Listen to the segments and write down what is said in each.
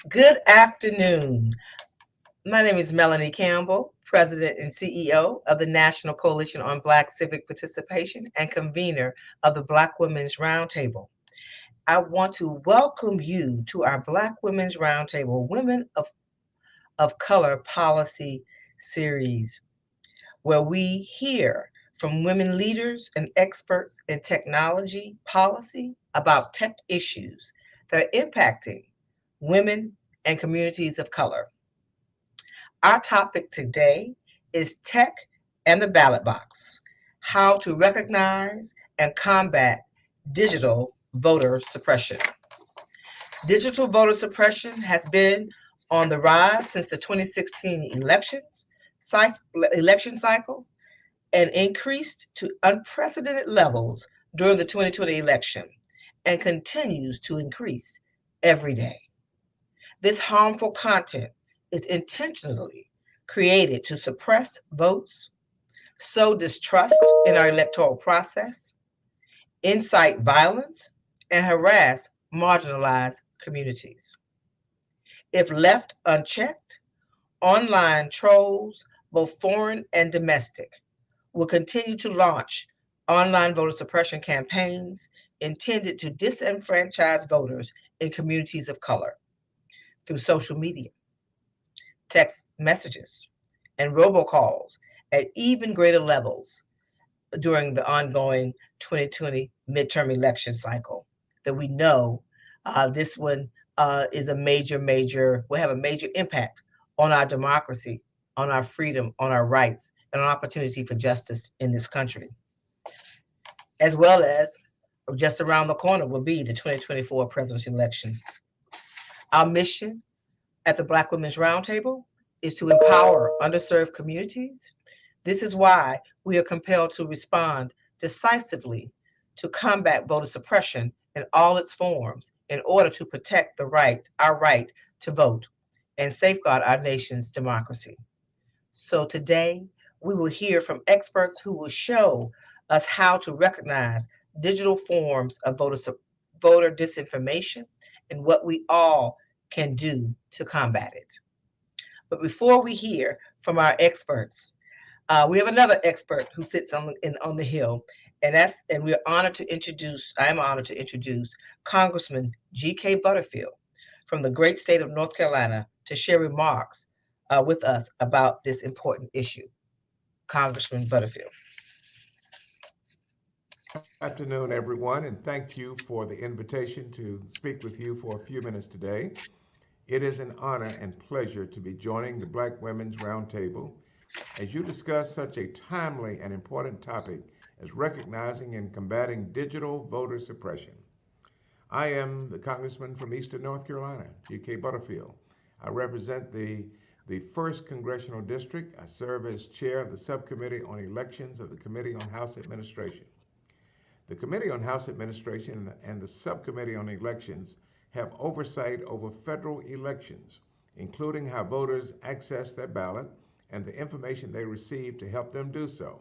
Good afternoon. My name is Melanie Campbell, President and CEO of the National Coalition on Black Civic Participation and convener of the Black Women's Roundtable. I want to welcome you to our Black Women's Roundtable Women of Color Policy Series, where we hear from women leaders and experts in technology policy about tech issues that are impacting women and communities of color. Our topic today is tech and the ballot box, how to recognize and combat digital voter suppression. Digital voter suppression has been on the rise since the 2016 election cycle and increased to unprecedented levels during the 2020 election and continues to increase every day. This harmful content is intentionally created to suppress votes, sow distrust in our electoral process, incite violence, and harass marginalized communities. If left unchecked, online trolls, both foreign and domestic, will continue to launch online voter suppression campaigns intended to disenfranchise voters in communities of color through social media, text messages, and robocalls at even greater levels during the ongoing 2020 midterm election cycle that we know this one is a will have a major impact on our democracy, on our freedom, on our rights, and on opportunity for justice in this country, as well as just around the corner will be the 2024 presidential election. Our mission at the Black Women's Roundtable is to empower underserved communities. This is why we are compelled to respond decisively to combat voter suppression in all its forms in order to protect our right to vote, and safeguard our nation's democracy. So today, we will hear from experts who will show us how to recognize digital forms of voter disinformation and what we all can do to combat it. But before we hear from our experts, we have another expert who sits on the Hill, and we're honored to introduce. I am honored to introduce Congressman G.K. Butterfield from the great state of North Carolina to share remarks with us about this important issue. Congressman Butterfield. Good afternoon, everyone, and thank you for the invitation to speak with you for a few minutes today. It is an honor and pleasure to be joining the Black Women's Roundtable as you discuss such a timely and important topic as recognizing and combating digital voter suppression. I am the Congressman from Eastern North Carolina, G.K. Butterfield. I represent the 1st Congressional District. I serve as chair of the Subcommittee on Elections of the Committee on House Administration. The Committee on House Administration and the Subcommittee on Elections have oversight over federal elections, including how voters access their ballot and the information they receive to help them do so.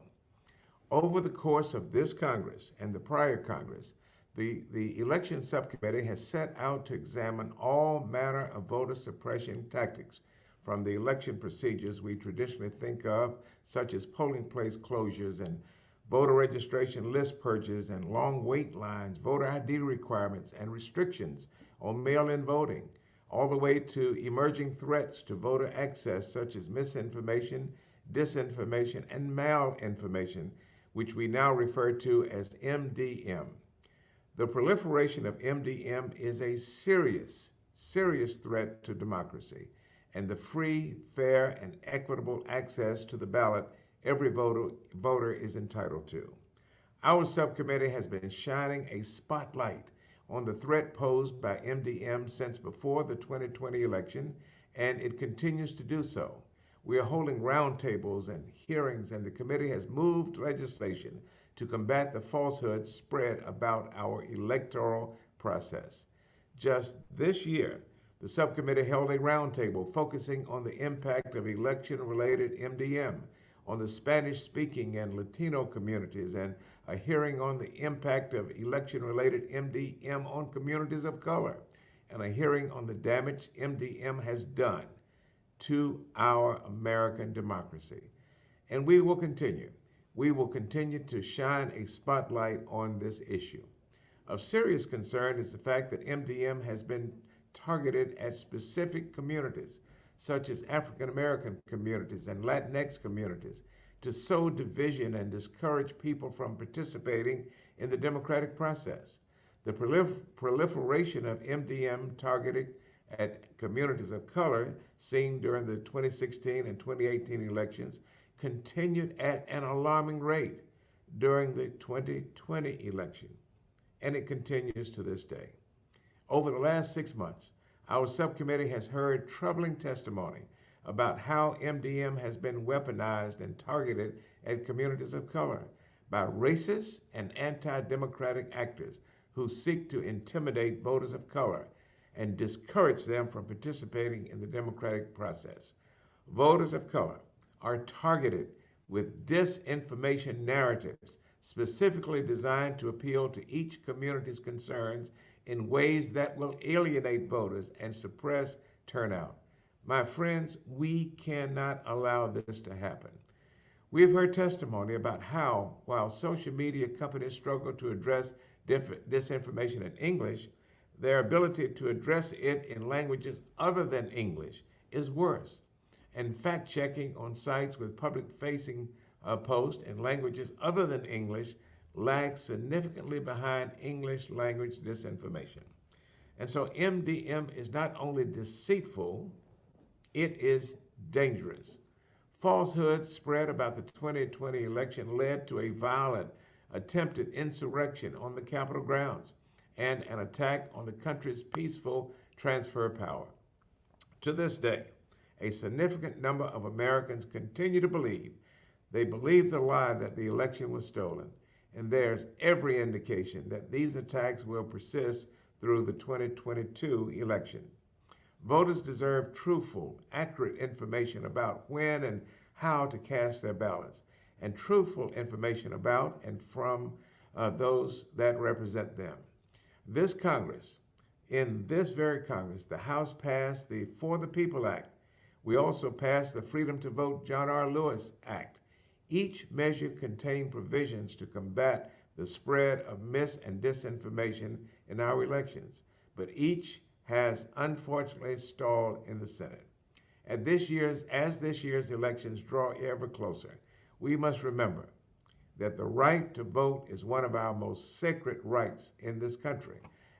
Over the course of this Congress and the prior Congress, the Election Subcommittee has set out to examine all manner of voter suppression tactics, from the election procedures we traditionally think of, such as polling place closures and voter registration list purges and long wait lines, voter ID requirements, and restrictions on mail-in voting, all the way to emerging threats to voter access such as misinformation, disinformation, and malinformation, which we now refer to as MDM. The proliferation of MDM is a serious threat to democracy and the free, fair, and equitable access to the ballot every voter is entitled to. Our subcommittee has been shining a spotlight on the threat posed by MDM since before the 2020 election, and it continues to do so. We are holding roundtables and hearings, and the committee has moved legislation to combat the falsehoods spread about our electoral process. Just this year, the subcommittee held a roundtable focusing on the impact of election-related MDM on the Spanish-speaking and Latino communities, and a hearing on the impact of election-related MDM on communities of color. and a hearing on the damage MDM has done to our American democracy. And we will continue. We will continue to shine a spotlight on this issue. Of serious concern is the fact that MDM has been targeted at specific communities, such as African American communities and Latinx communities, to sow division and discourage people from participating in the democratic process. The proliferation of MDM targeted at communities of color seen during the 2016 and 2018 elections continued at an alarming rate during the 2020 election, and it continues to this day. Over the last 6 months, our subcommittee has heard troubling testimony about how MDM has been weaponized and targeted at communities of color by racist and anti-democratic actors who seek to intimidate voters of color and discourage them from participating in the democratic process. Voters of color are targeted with disinformation narratives specifically designed to appeal to each community's concerns in ways that will alienate voters and suppress turnout. My friends, we cannot allow this to happen. We have heard testimony about how, while social media companies struggle to address disinformation in English, their ability to address it in languages other than English is worse. And fact checking on sites with public facing posts in languages other than English lags significantly behind English language disinformation. And so MDM is not only deceitful, it is dangerous. Falsehoods spread about the 2020 election led to a violent attempted insurrection on the Capitol grounds and an attack on the country's peaceful transfer of power. To this day, a significant number of Americans continue to believe they believe the lie that the election was stolen, and there's every indication that these attacks will persist through the 2022 election. Voters deserve truthful, accurate information about when and how to cast their ballots, and truthful information about and from those that represent them. This Congress, in this very Congress, the House passed the For the People Act. We also passed the Freedom to Vote John R. Lewis Act. Each measure contained provisions to combat the spread of mis and disinformation in our elections, but each has unfortunately stalled in the Senate. As this year's elections draw ever closer, we must remember that the right to vote is one of our most sacred rights in this country.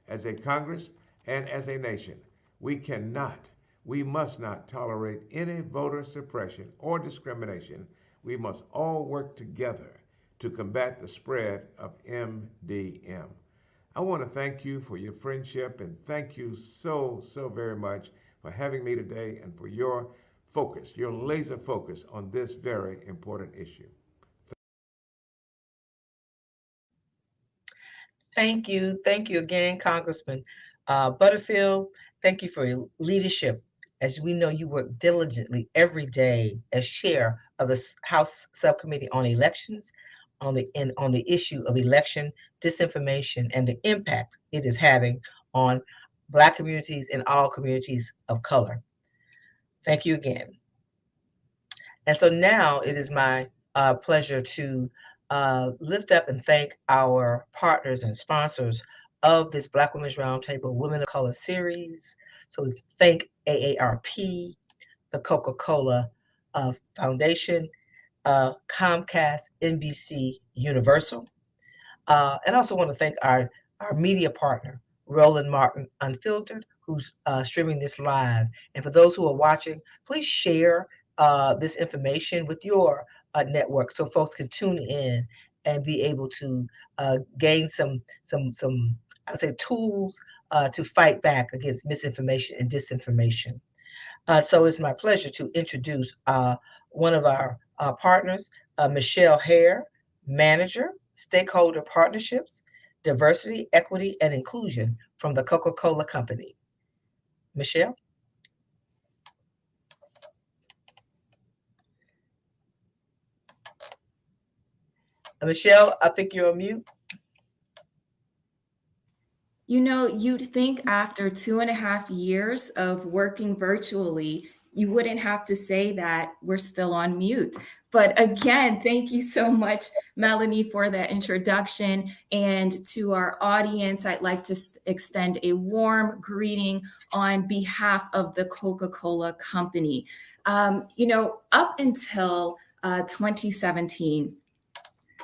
As a Congress and as a nation, we must not tolerate any voter suppression or discrimination. We must all work together to combat the spread of MDM. I want to thank you for your friendship and thank you so very much for having me today and for your focus, your laser focus on this very important issue. Thank you. Thank you again, Congressman Butterfield. Thank you for your leadership. As we know, you work diligently every day as chair of the House Subcommittee on Elections on the issue of election disinformation and the impact it is having on Black communities and all communities of color. Thank you again. And so now it is my pleasure to lift up and thank our partners and sponsors of this Black Women's Roundtable Women of Color series. So we thank AARP, the Coca-Cola Foundation, Comcast, NBC Universal. And I also want to thank our media partner, Roland Martin Unfiltered, who's streaming this live. And for those who are watching, please share this information with your network so folks can tune in and be able to gain some I'd say tools to fight back against misinformation and disinformation. So it's my pleasure to introduce one of our partners, Michelle Hare, Manager, Stakeholder Partnerships, Diversity, Equity, and Inclusion from the Coca-Cola Company. Michelle? Michelle, I think you're on mute. You know, you'd think after 2.5 years of working virtually, you wouldn't have to say that we're still on mute. But again, thank you so much, Melanie, for that introduction. And to our audience, I'd like to extend a warm greeting on behalf of the Coca-Cola Company. Up until 2017,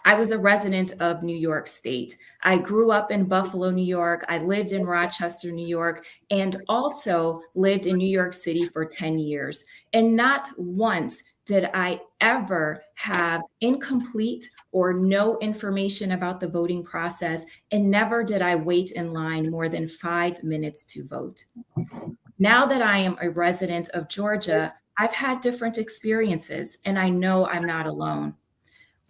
I was a resident of New York State. I grew up in Buffalo, New York. I lived in Rochester, New York, and also lived in New York City for 10 years. And not once did I ever have incomplete or no information about the voting process, and never did I wait in line more than 5 minutes to vote. Now that I am a resident of Georgia, I've had different experiences, and I know I'm not alone.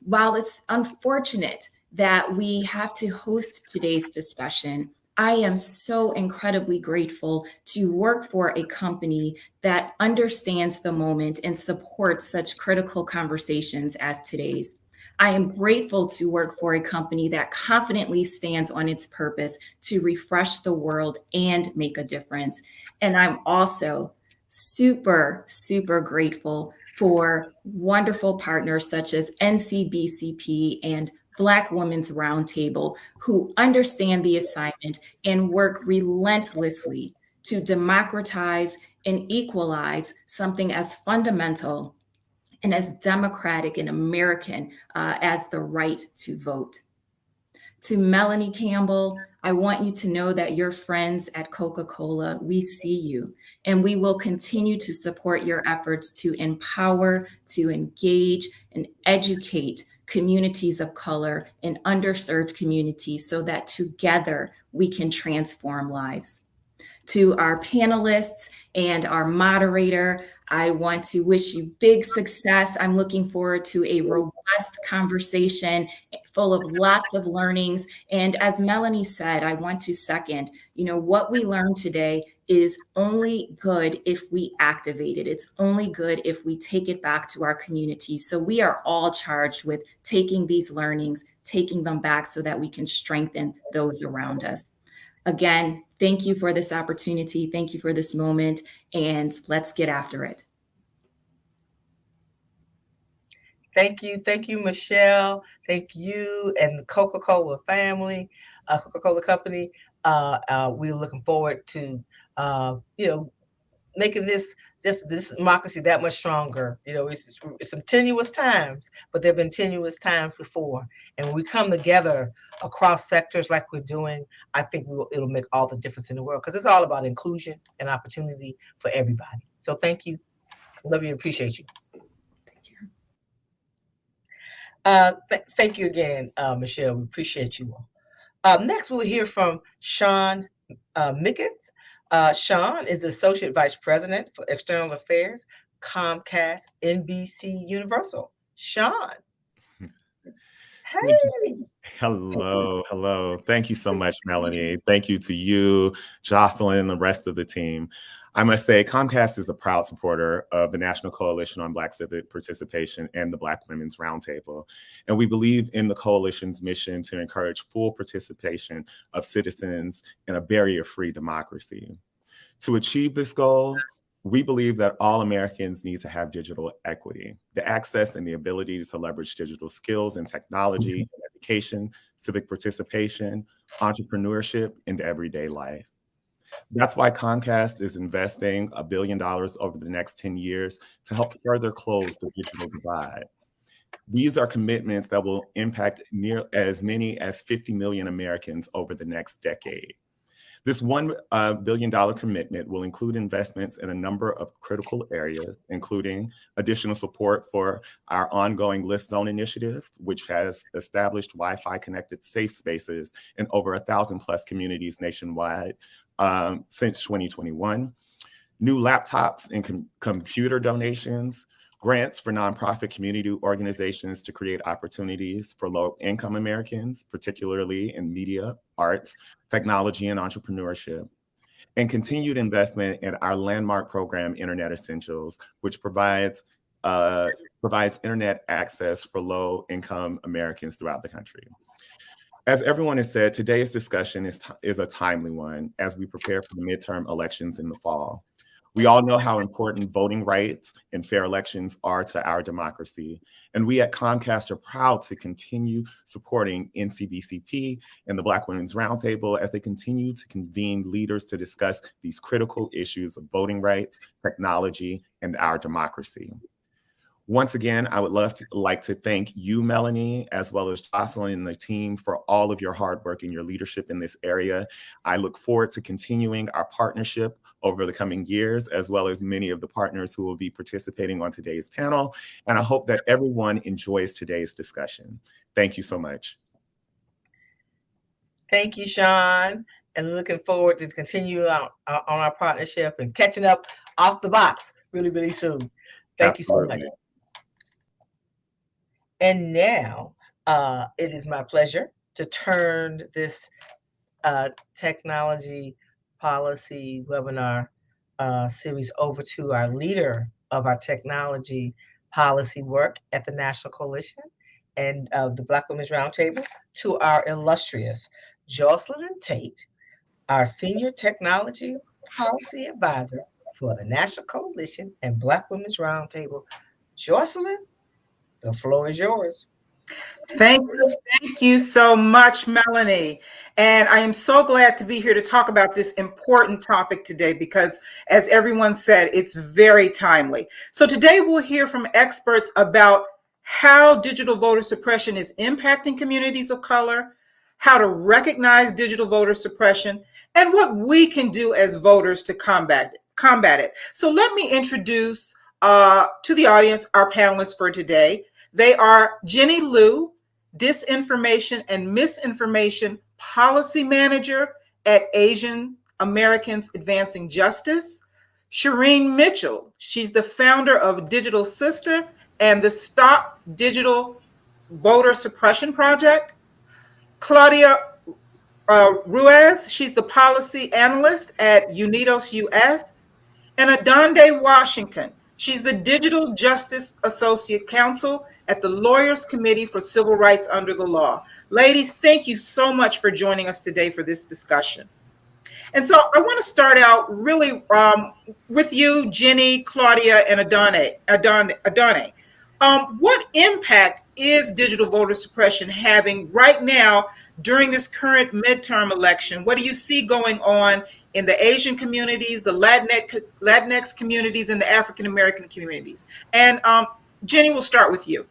While it's unfortunate that we have to host today's discussion, I am so incredibly grateful to work for a company that understands the moment and supports such critical conversations as today's. I am grateful to work for a company that confidently stands on its purpose to refresh the world and make a difference. And I'm also super, super grateful for wonderful partners such as NCBCP and Black Women's Roundtable, who understand the assignment and work relentlessly to democratize and equalize something as fundamental and as democratic and American as the right to vote. To Melanie Campbell, I want you to know that your friends at Coca-Cola, we see you, and we will continue to support your efforts to empower, to engage, and educate communities of color and underserved communities so that together we can transform lives. To our panelists and our moderator, I want to wish you big success. I'm looking forward to a robust conversation full of lots of learnings. And as Melanie said, I want to second, what we learned today is only good if we activate it. It's only good if we take it back to our community. So we are all charged with taking these learnings, taking them back so that we can strengthen those around us. Again, thank you for this opportunity. Thank you for this moment, and let's get after it. Thank you, Michelle. Thank you and the Coca-Cola family, Coca-Cola Company. We're looking forward to, making this democracy that much stronger. It's some tenuous times, but there have been tenuous times before. And when we come together across sectors like we're doing, I think it'll make all the difference in the world, because it's all about inclusion and opportunity for everybody. So thank you. Love you and appreciate you. Thank you. Thank you again, Michelle. We appreciate you all. Next, we'll hear from Sean Mickens. Sean is the Associate Vice President for External Affairs, Comcast, NBC Universal. Sean. Hey. Hello. Thank you so much, Melanie. Thank you to you, Jocelyn, and the rest of the team. I must say, Comcast is a proud supporter of the National Coalition on Black Civic Participation and the Black Women's Roundtable. And we believe in the coalition's mission to encourage full participation of citizens in a barrier-free democracy. To achieve this goal, we believe that all Americans need to have digital equity, the access and the ability to leverage digital skills and technology, education, civic participation, entrepreneurship, and everyday life. That's why Comcast is investing $1 billion over the next 10 years to help further close the digital divide. These are commitments that will impact near as many as 50 million Americans over the next decade. This $1 billion commitment will include investments in a number of critical areas, including additional support for our ongoing Lift Zone initiative, which has established Wi-Fi connected safe spaces in over 1,000 plus communities nationwide since 2021, new laptops and computer donations, grants for nonprofit community organizations to create opportunities for low-income Americans, particularly in media, arts, technology, and entrepreneurship, and continued investment in our landmark program, Internet Essentials, which provides internet access for low-income Americans throughout the country. As everyone has said, today's discussion is a timely one as we prepare for the midterm elections in the fall. We all know how important voting rights and fair elections are to our democracy. And we at Comcast are proud to continue supporting NCBCP and the Black Women's Roundtable as they continue to convene leaders to discuss these critical issues of voting rights, technology, and our democracy. Once again, I would like to thank you, Melanie, as well as Jocelyn and the team for all of your hard work and your leadership in this area. I look forward to continuing our partnership over the coming years, as well as many of the partners who will be participating on today's panel. And I hope that everyone enjoys today's discussion. Thank you so much. Thank you, Sean. And looking forward to continue on our partnership and catching up off the box really, really soon. Thank you so much. And now it is my pleasure to turn this technology policy webinar series over to our leader of our technology policy work at the National Coalition and the Black Women's Roundtable, to our illustrious Jocelyn Tate, our Senior Technology Policy Advisor for the National Coalition and Black Women's Roundtable. Jocelyn, the floor is yours. Thank you so much, Melanie. And I am so glad to be here to talk about this important topic today because, as everyone said, it's very timely. So today we'll hear from experts about how digital voter suppression is impacting communities of color, how to recognize digital voter suppression, and what we can do as voters to combat it. So let me introduce to the audience our panelists for today. They are Jenny Liu, Disinformation and Misinformation Policy Manager at Asian Americans Advancing Justice. Shireen Mitchell, she's the founder of Digital Sister and the Stop Digital Voter Suppression Project. Claudia Ruiz, she's the policy analyst at Unidos US. And Adonde Washington, she's the Digital Justice Associate Counsel at the Lawyers Committee for Civil Rights Under the Law. Ladies, thank you so much for joining us today for this discussion. And so I want to start out really with you, Jenny, Claudia, and Adonde. What impact is digital voter suppression having right now during this current midterm election? What do you see going on in the Asian communities, the Latinx communities, and the African American communities? And Jenny, we'll start with you.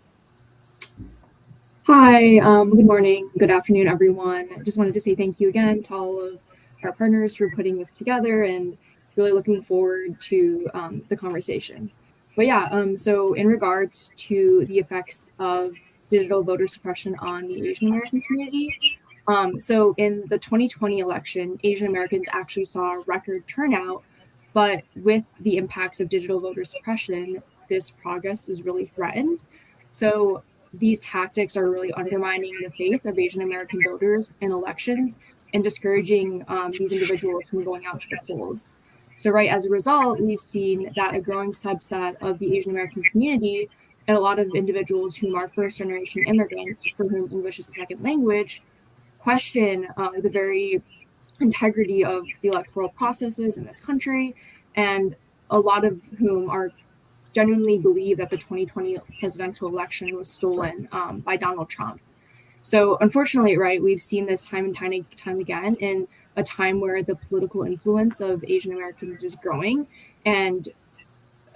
Hi, good morning, good afternoon, everyone. I just wanted to say thank you again to all of our partners for putting this together and really looking forward to the conversation. But yeah, so in regards to the effects of digital voter suppression on the Asian American community, so in the 2020 election, Asian Americans actually saw a record turnout, but with the impacts of digital voter suppression, this progress is really threatened. So these tactics are really undermining the faith of Asian American voters in elections and discouraging these individuals from going out to the polls. So right, as a result, we've seen that a growing subset of the Asian American community and a lot of individuals whom are first generation immigrants for whom English is a second language question the very integrity of the electoral processes in this country, and a lot of whom are genuinely believe that the 2020 presidential election was stolen by Donald Trump. So unfortunately, right, we've seen this time and time again in a time where the political influence of Asian Americans is growing and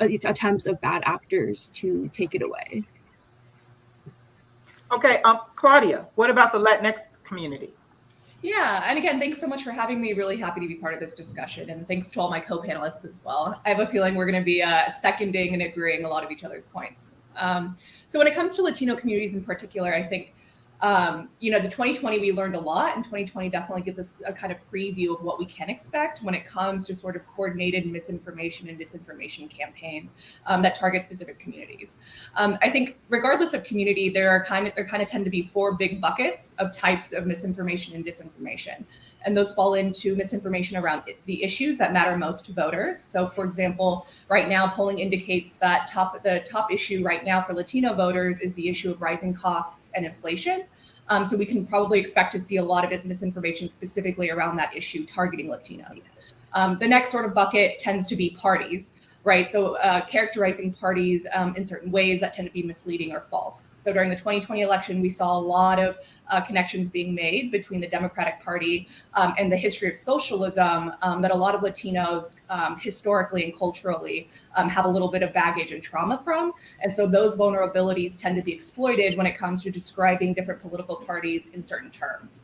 it's attempts of bad actors to take it away. Okay, Claudia, what about the Latinx community? Yeah, and again, thanks so much for having me. Really happy to be part of this discussion, and thanks to all my co-panelists as well. I have a feeling we're going to be seconding and agreeing a lot of each other's points. So when it comes to Latino communities in particular, I think, the 2020, we learned a lot, and 2020 definitely gives us a kind of preview of what we can expect when it comes to sort of coordinated misinformation and disinformation campaigns that target specific communities. I think regardless of community, there kind of tend to be four big buckets of types of misinformation and disinformation. And those fall into misinformation around the issues that matter most to voters. So for example, right now polling indicates that the top issue right now for Latino voters is the issue of rising costs and inflation. So we can probably expect to see a lot of misinformation specifically around that issue targeting Latinos. The next sort of bucket tends to be parties, right? So characterizing parties in certain ways that tend to be misleading or false. So during the 2020 election, we saw a lot of connections being made between the Democratic Party and the history of socialism that a lot of Latinos historically and culturally have a little bit of baggage and trauma from. And so those vulnerabilities tend to be exploited when it comes to describing different political parties in certain terms.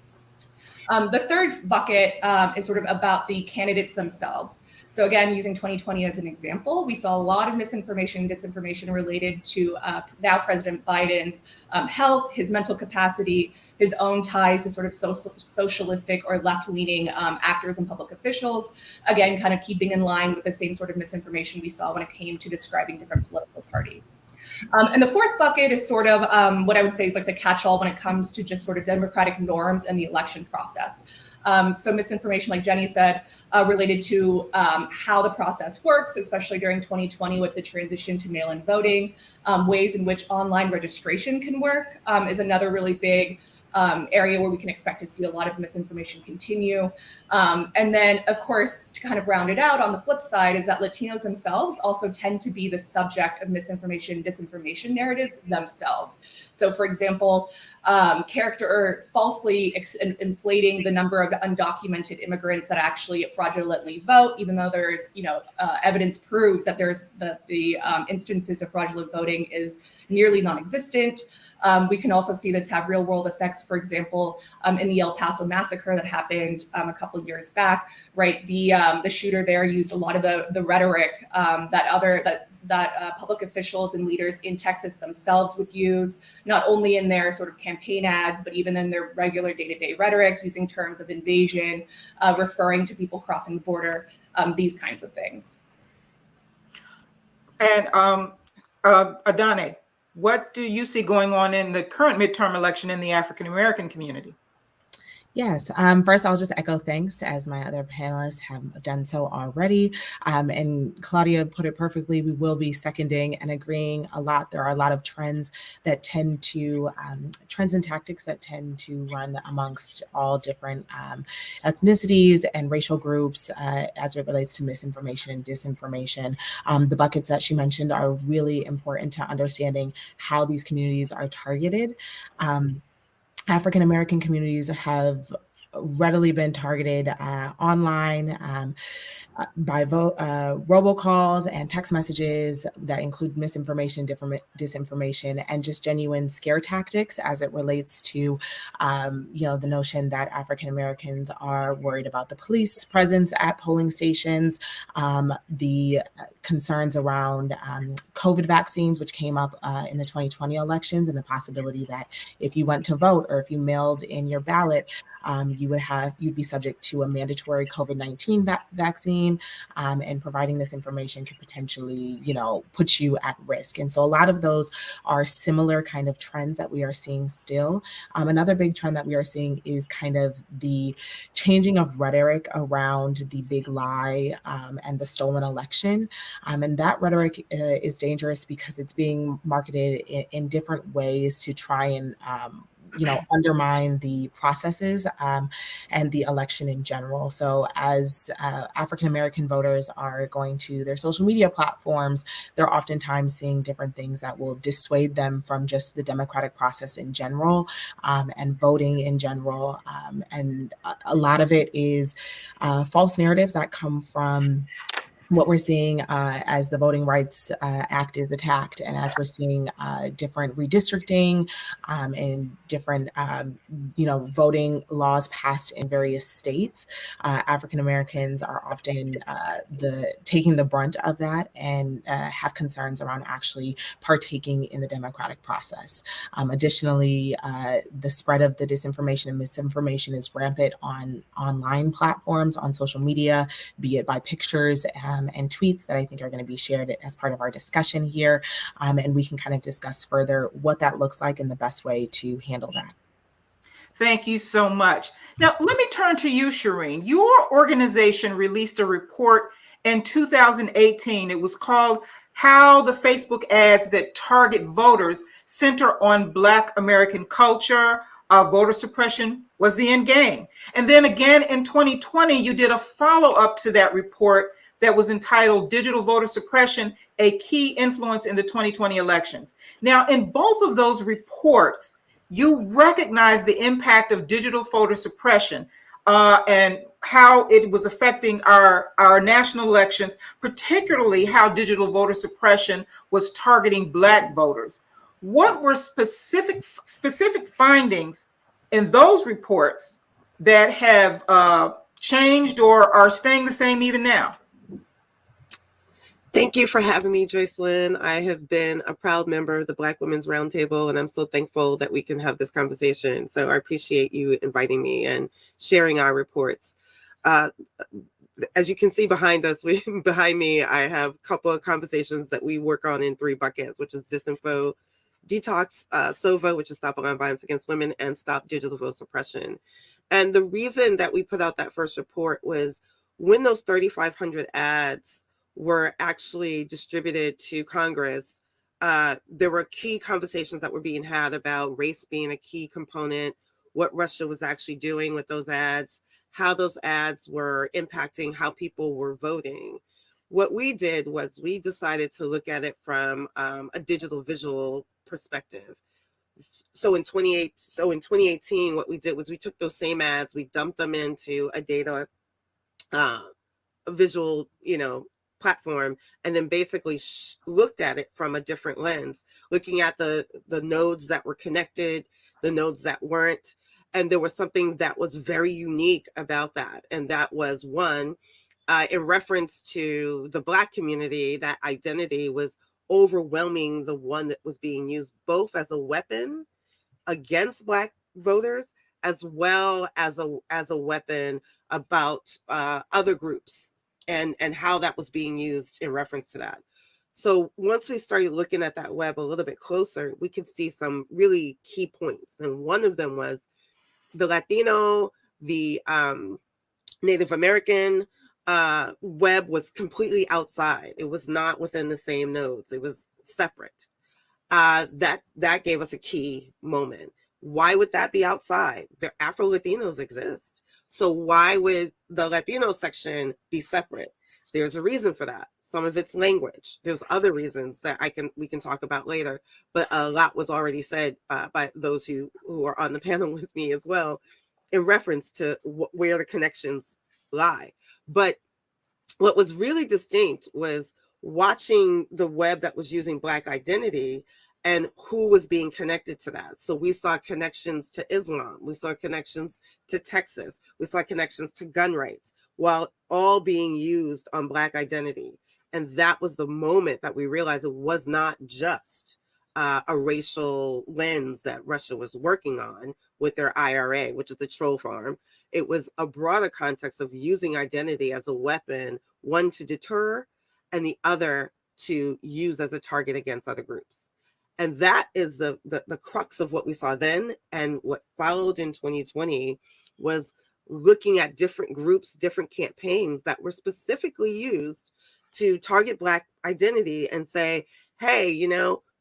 The third bucket is sort of about the candidates themselves. So again, using 2020 as an example, we saw a lot of misinformation and disinformation related to now President Biden's health, his mental capacity, his own ties to sort of socialistic or left-leaning actors and public officials. Again, kind of keeping in line with the same sort of misinformation we saw when it came to describing different political parties. And the fourth bucket is sort of what I would say is like the catch-all when it comes to just sort of democratic norms and the election process. So misinformation, like Jenny said, related to how the process works, especially during 2020 with the transition to mail-in voting, ways in which online registration can work is another really big area where we can expect to see a lot of misinformation continue. And then, of course, to kind of round it out on the flip side is that Latinos themselves also tend to be the subject of misinformation, disinformation narratives themselves. So, for example, falsely inflating the number of undocumented immigrants that actually fraudulently vote, even though there's, evidence proves that there's the instances of fraudulent voting is nearly non-existent. We can also see this have real world effects, for example, in the El Paso massacre that happened a couple of years back, right? The shooter there used a lot of the rhetoric that public officials and leaders in Texas themselves would use, not only in their sort of campaign ads, but even in their regular day-to-day rhetoric, using terms of invasion, referring to people crossing the border, these kinds of things. And Adane, what do you see going on in the current midterm election in the African American community? Yes. First, I'll just echo thanks, as my other panelists have done so already. And Claudia put it perfectly. We will be seconding and agreeing a lot. There are a lot of trends that tend to, trends and tactics that tend to run amongst all different ethnicities and racial groups as it relates to misinformation and disinformation. The buckets that she mentioned are really important to understanding how these communities are targeted. African American communities have readily been targeted online by robocalls and text messages that include misinformation, disinformation, and just genuine scare tactics as it relates to, the notion that African Americans are worried about the police presence at polling stations, the concerns around COVID vaccines, which came up in the 2020 elections, and the possibility that if you went to vote or if you mailed in your ballot, you'd be subject to a mandatory COVID-19 vaccine, and providing this information could potentially, put you at risk. And so a lot of those are similar kind of trends that we are seeing still. Another big trend that we are seeing is kind of the changing of rhetoric around the big lie and the stolen election. And that rhetoric is dangerous because it's being marketed in different ways to try and undermine the processes and the election in general. So as African American voters are going to their social media platforms, they're oftentimes seeing different things that will dissuade them from just the democratic process in general and voting in general. And a lot of it is false narratives that come from what we're seeing as the Voting Rights Act is attacked, and as we're seeing different redistricting and different, voting laws passed in various states, African Americans are often taking the brunt of that and have concerns around actually partaking in the democratic process. Additionally, the spread of the disinformation and misinformation is rampant on online platforms, on social media, be it by pictures and tweets that I think are going to be shared as part of our discussion here. And we can kind of discuss further what that looks like and the best way to handle that. Thank you so much. Now, let me turn to you, Shireen. Your organization released a report in 2018. It was called How the Facebook Ads That Target Voters Center on Black American Culture, voter suppression was the end game. And then again in 2020, you did a follow-up to that report that was entitled Digital Voter Suppression, a Key Influence in the 2020 Elections. Now, in both of those reports, you recognize the impact of digital voter suppression and how it was affecting our national elections, particularly how digital voter suppression was targeting Black voters. What were specific findings in those reports that have changed or are staying the same even now? Thank you for having me, Joycelyn. I have been a proud member of the Black Women's Roundtable, and I'm so thankful that we can have this conversation. So I appreciate you inviting me and sharing our reports. As you can see behind us, behind me, I have a couple of conversations that we work on in 3 buckets, which is Disinfo, Detox, SOVA, which is Stop Online Violence Against Women, and Stop Digital Vote Suppression. And the reason that we put out that first report was when those 3,500 ads were actually distributed to Congress, there were key conversations that were being had about race being a key component, what Russia was actually doing with those ads, how those ads were impacting how people were voting. What we did was we decided to look at it from a digital visual perspective. So in 2018, what we did was we took those same ads, we dumped them into a data visual, platform, and then basically looked at it from a different lens, looking at the nodes that were connected, the nodes that weren't. And there was something that was very unique about that. And that was one, in reference to the Black community, that identity was overwhelming the one that was being used both as a weapon against Black voters, as well as a weapon about other groups and how that was being used in reference to that. So once we started looking at that web a little bit closer, we could see some really key points. And one of them was the Latino, the Native American web was completely outside. It was not within the same nodes. It was separate. That gave us a key moment. Why would that be outside? The Afro-Latinos exist. So why would the Latino section be separate? There's a reason for that. Some of it's language. There's other reasons that we can talk about later, but a lot was already said by those who are on the panel with me as well, in reference to where the connections lie. But what was really distinct was watching the web that was using Black identity and who was being connected to that. So we saw connections to Islam. We saw connections to Texas. We saw connections to gun rights, while all being used on Black identity. And that was the moment that we realized it was not just a racial lens that Russia was working on with their IRA, which is the troll farm. It was a broader context of using identity as a weapon, one to deter, and the other to use as a target against other groups. And that is the crux of what we saw then. And what followed in 2020 was looking at different groups, different campaigns that were specifically used to target Black identity and say, hey,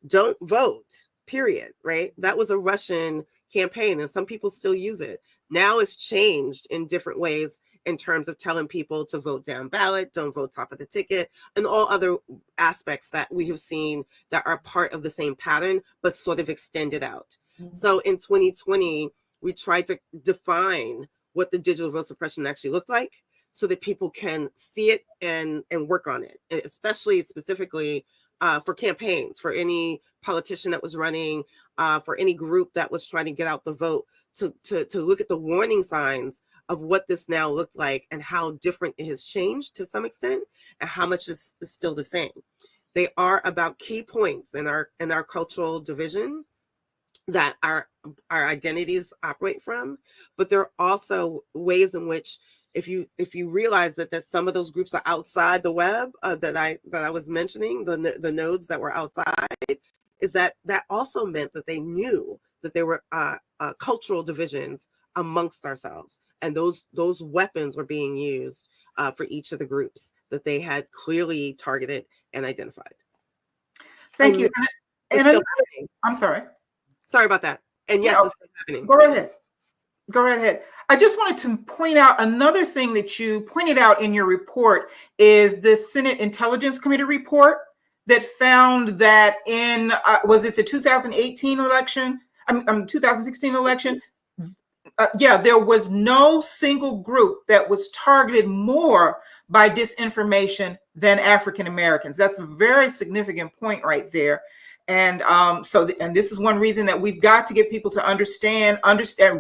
don't vote, period, right? That was a Russian campaign, and some people still use it. Now it's changed in different ways in terms of telling people to vote down ballot, don't vote top of the ticket, and all other aspects that we have seen that are part of the same pattern, but sort of extended out. Mm-hmm. So in 2020, we tried to define what the digital vote suppression actually looked like so that people can see it and work on it, especially specifically for campaigns, for any politician that was running, for any group that was trying to get out the vote, to look at the warning signs of what this now looks like and how different it has changed to some extent and how much is still the same. They are about key points in our cultural division that our identities operate from, but there are also ways in which if you realize that some of those groups are outside the web that I was mentioning, the nodes that were outside, is that also meant that they knew that there were cultural divisions amongst ourselves, and those weapons were being used for each of the groups that they had clearly targeted and identified. Thank you. And I'm sorry. Sorry about that. And yes, it's still happening. Go right ahead. Go right ahead. I just wanted to point out another thing that you pointed out in your report is the Senate Intelligence Committee report that found that in, was it the 2018 election? 2016 election? There was no single group that was targeted more by disinformation than African Americans. That's a very significant point right there. And and this is one reason that we've got to get people to understand,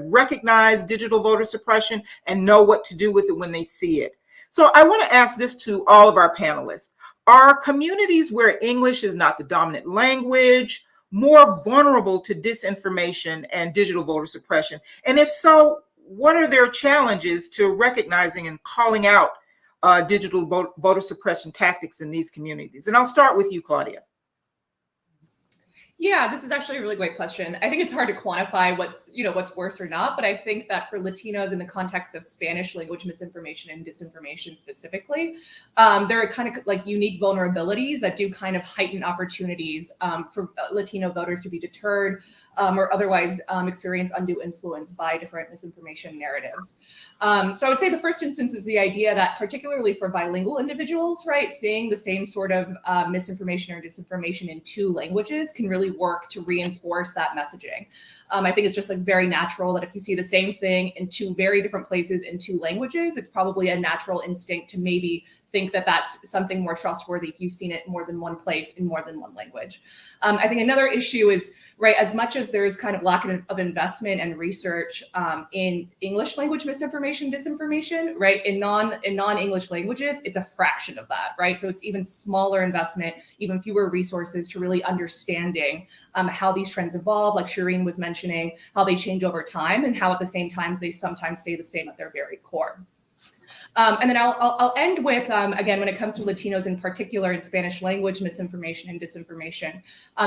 recognize digital voter suppression and know what to do with it when they see it. So I want to ask this to all of our panelists. Are communities where English is not the dominant language more vulnerable to disinformation and digital voter suppression? And if so, what are their challenges to recognizing and calling out digital voter suppression tactics in these communities? And I'll start with you, Claudia. Yeah, this is actually a really great question. I think it's hard to quantify what's worse or not, but I think that for Latinos in the context of Spanish language misinformation and disinformation specifically, there are kind of like unique vulnerabilities that do kind of heighten opportunities for Latino voters to be deterred or otherwise experience undue influence by different misinformation narratives. So I would say the first instance is the idea that particularly for bilingual individuals, right, seeing the same sort of misinformation or disinformation in two languages can really work to reinforce that messaging. I think it's just like very natural that if you see the same thing in two very different places in two languages, it's probably a natural instinct to maybe think that that's something more trustworthy if you've seen it more than one place in more than one language. I think another issue is, right, as much as there's kind of lack of investment and research in English language misinformation, disinformation, right, in non-English languages, it's a fraction of that, right? So it's even smaller investment, even fewer resources to really understanding how these trends evolve, like Shireen was mentioning, how they change over time and how at the same time they sometimes stay the same at their very core. And then I'll end with, again, when it comes to Latinos in particular in Spanish language misinformation and disinformation,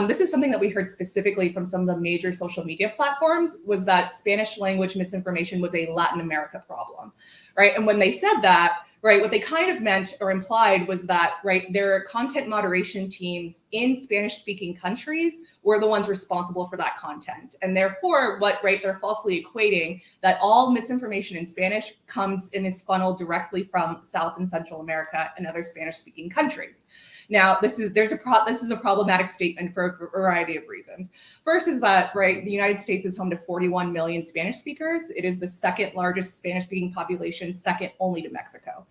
this is something that we heard specifically from some of the major social media platforms, was that Spanish language misinformation was a Latin America problem, right? And when they said that, right, what they kind of meant or implied was that, right, their content moderation teams in Spanish-speaking countries were the ones responsible for that content. And therefore, they're falsely equating that all misinformation in Spanish comes in this funnel directly from South and Central America and other Spanish-speaking countries. Now, this is a problematic statement for a variety of reasons. First is that, right, the United States is home to 41 million Spanish speakers. It is the second largest Spanish-speaking population, second only to Mexico.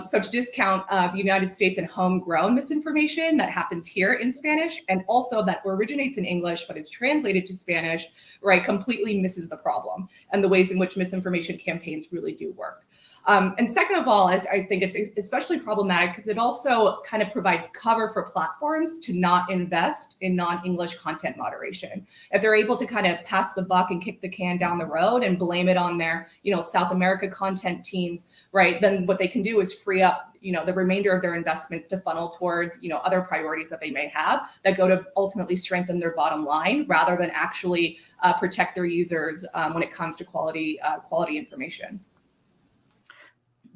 So to discount the United States and homegrown misinformation that happens here in Spanish, and also that originates in English but is translated to Spanish, right, completely misses the problem and the ways in which misinformation campaigns really do work. And second of all, I think it's especially problematic because it also kind of provides cover for platforms to not invest in non-English content moderation. If they're able to kind of pass the buck and kick the can down the road and blame it on their, South America content teams, right, then what they can do is free up, the remainder of their investments to funnel towards, other priorities that they may have that go to ultimately strengthen their bottom line rather than actually protect their users when it comes to quality information.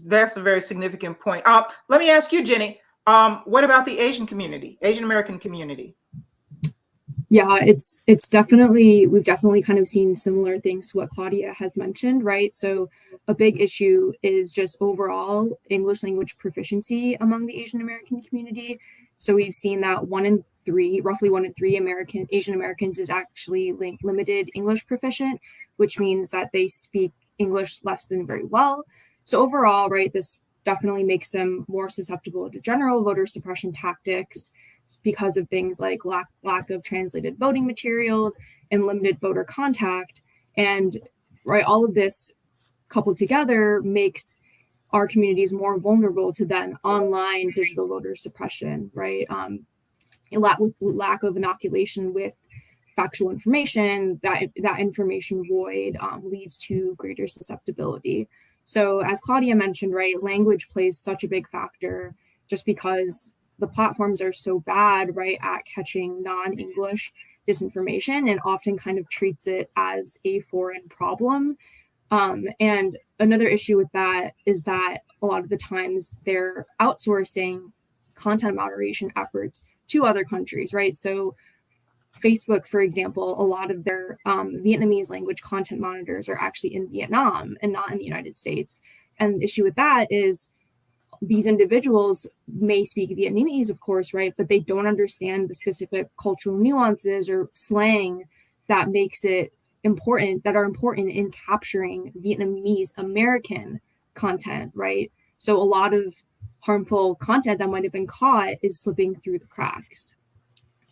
That's a very significant point. Let me ask you, Jenny, what about the Asian community, Asian American community? Yeah, it's definitely, we've definitely kind of seen similar things to what Claudia has mentioned, right? So a big issue is just overall English language proficiency among the Asian American community. So we've seen that roughly one in three Asian Americans is actually limited English proficient, which means that they speak English less than very well. So overall, right, this definitely makes them more susceptible to general voter suppression tactics because of things like lack of translated voting materials and limited voter contact. And right, all of this coupled together makes our communities more vulnerable to then online digital voter suppression, right? With lack of inoculation with factual information, that information void leads to greater susceptibility. So as Claudia mentioned, right, language plays such a big factor just because the platforms are so bad, right, at catching non-English disinformation and often kind of treats it as a foreign problem. And another issue with that is that a lot of the times they're outsourcing content moderation efforts to other countries, right? So Facebook, for example, a lot of their Vietnamese language content monitors are actually in Vietnam and not in the United States. And the issue with that is these individuals may speak Vietnamese, of course, right? But they don't understand the specific cultural nuances or slang that makes it important, that are important in capturing Vietnamese American content, right? So a lot of harmful content that might have been caught is slipping through the cracks.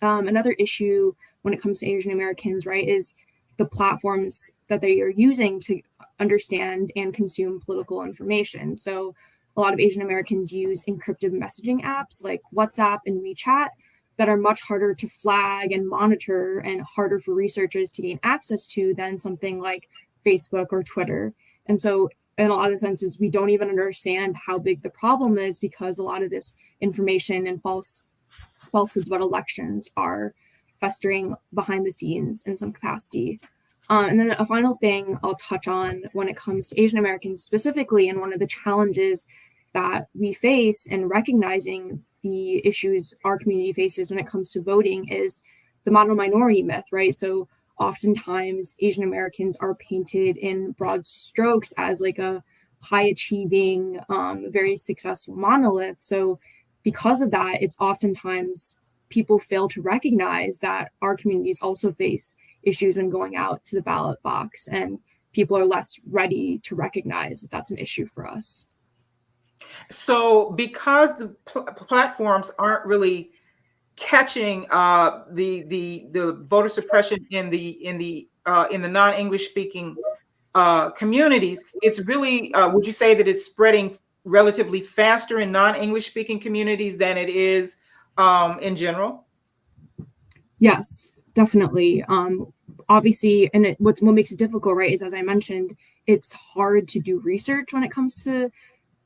Another issue when it comes to Asian Americans, right, is the platforms that they are using to understand and consume political information. So a lot of Asian Americans use encrypted messaging apps like WhatsApp and WeChat that are much harder to flag and monitor and harder for researchers to gain access to than something like Facebook or Twitter. And so in a lot of senses, we don't even understand how big the problem is because a lot of this information and falsehoods about elections are festering behind the scenes in some capacity. And then a final thing I'll touch on when it comes to Asian Americans specifically, and one of the challenges that we face in recognizing the issues our community faces when it comes to voting is the model minority myth, right? So oftentimes Asian Americans are painted in broad strokes as like a high achieving, very successful monolith. So because of that, it's oftentimes people fail to recognize that our communities also face issues when going out to the ballot box, and people are less ready to recognize that that's an issue for us. So because the platforms aren't really catching the voter suppression in the non-English speaking communities, it's really would you say that it's spreading relatively faster in non-English speaking communities than it is in general? Yes, definitely. Obviously, and what makes it difficult, right, is as I mentioned, it's hard to do research when it comes to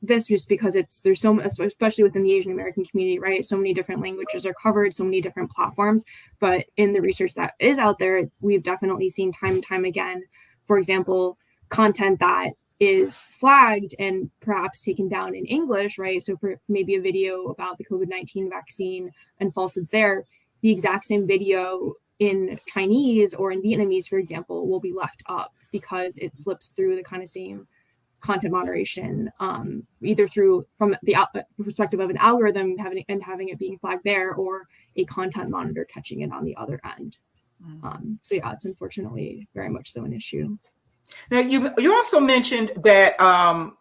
this, just because there's so much, especially within the Asian American community, right? So many different languages are covered, so many different platforms. But in the research that is out there, we've definitely seen time and time again, for example, content that is flagged and perhaps taken down in English, right? So for maybe a video about the COVID-19 vaccine and falsehoods there, the exact same video in Chinese or in Vietnamese, for example, will be left up because it slips through the kind of same content moderation, either from the perspective of an algorithm having it being flagged there, or a content monitor catching it on the other end. So yeah, it's unfortunately very much so an issue. Now, you also mentioned that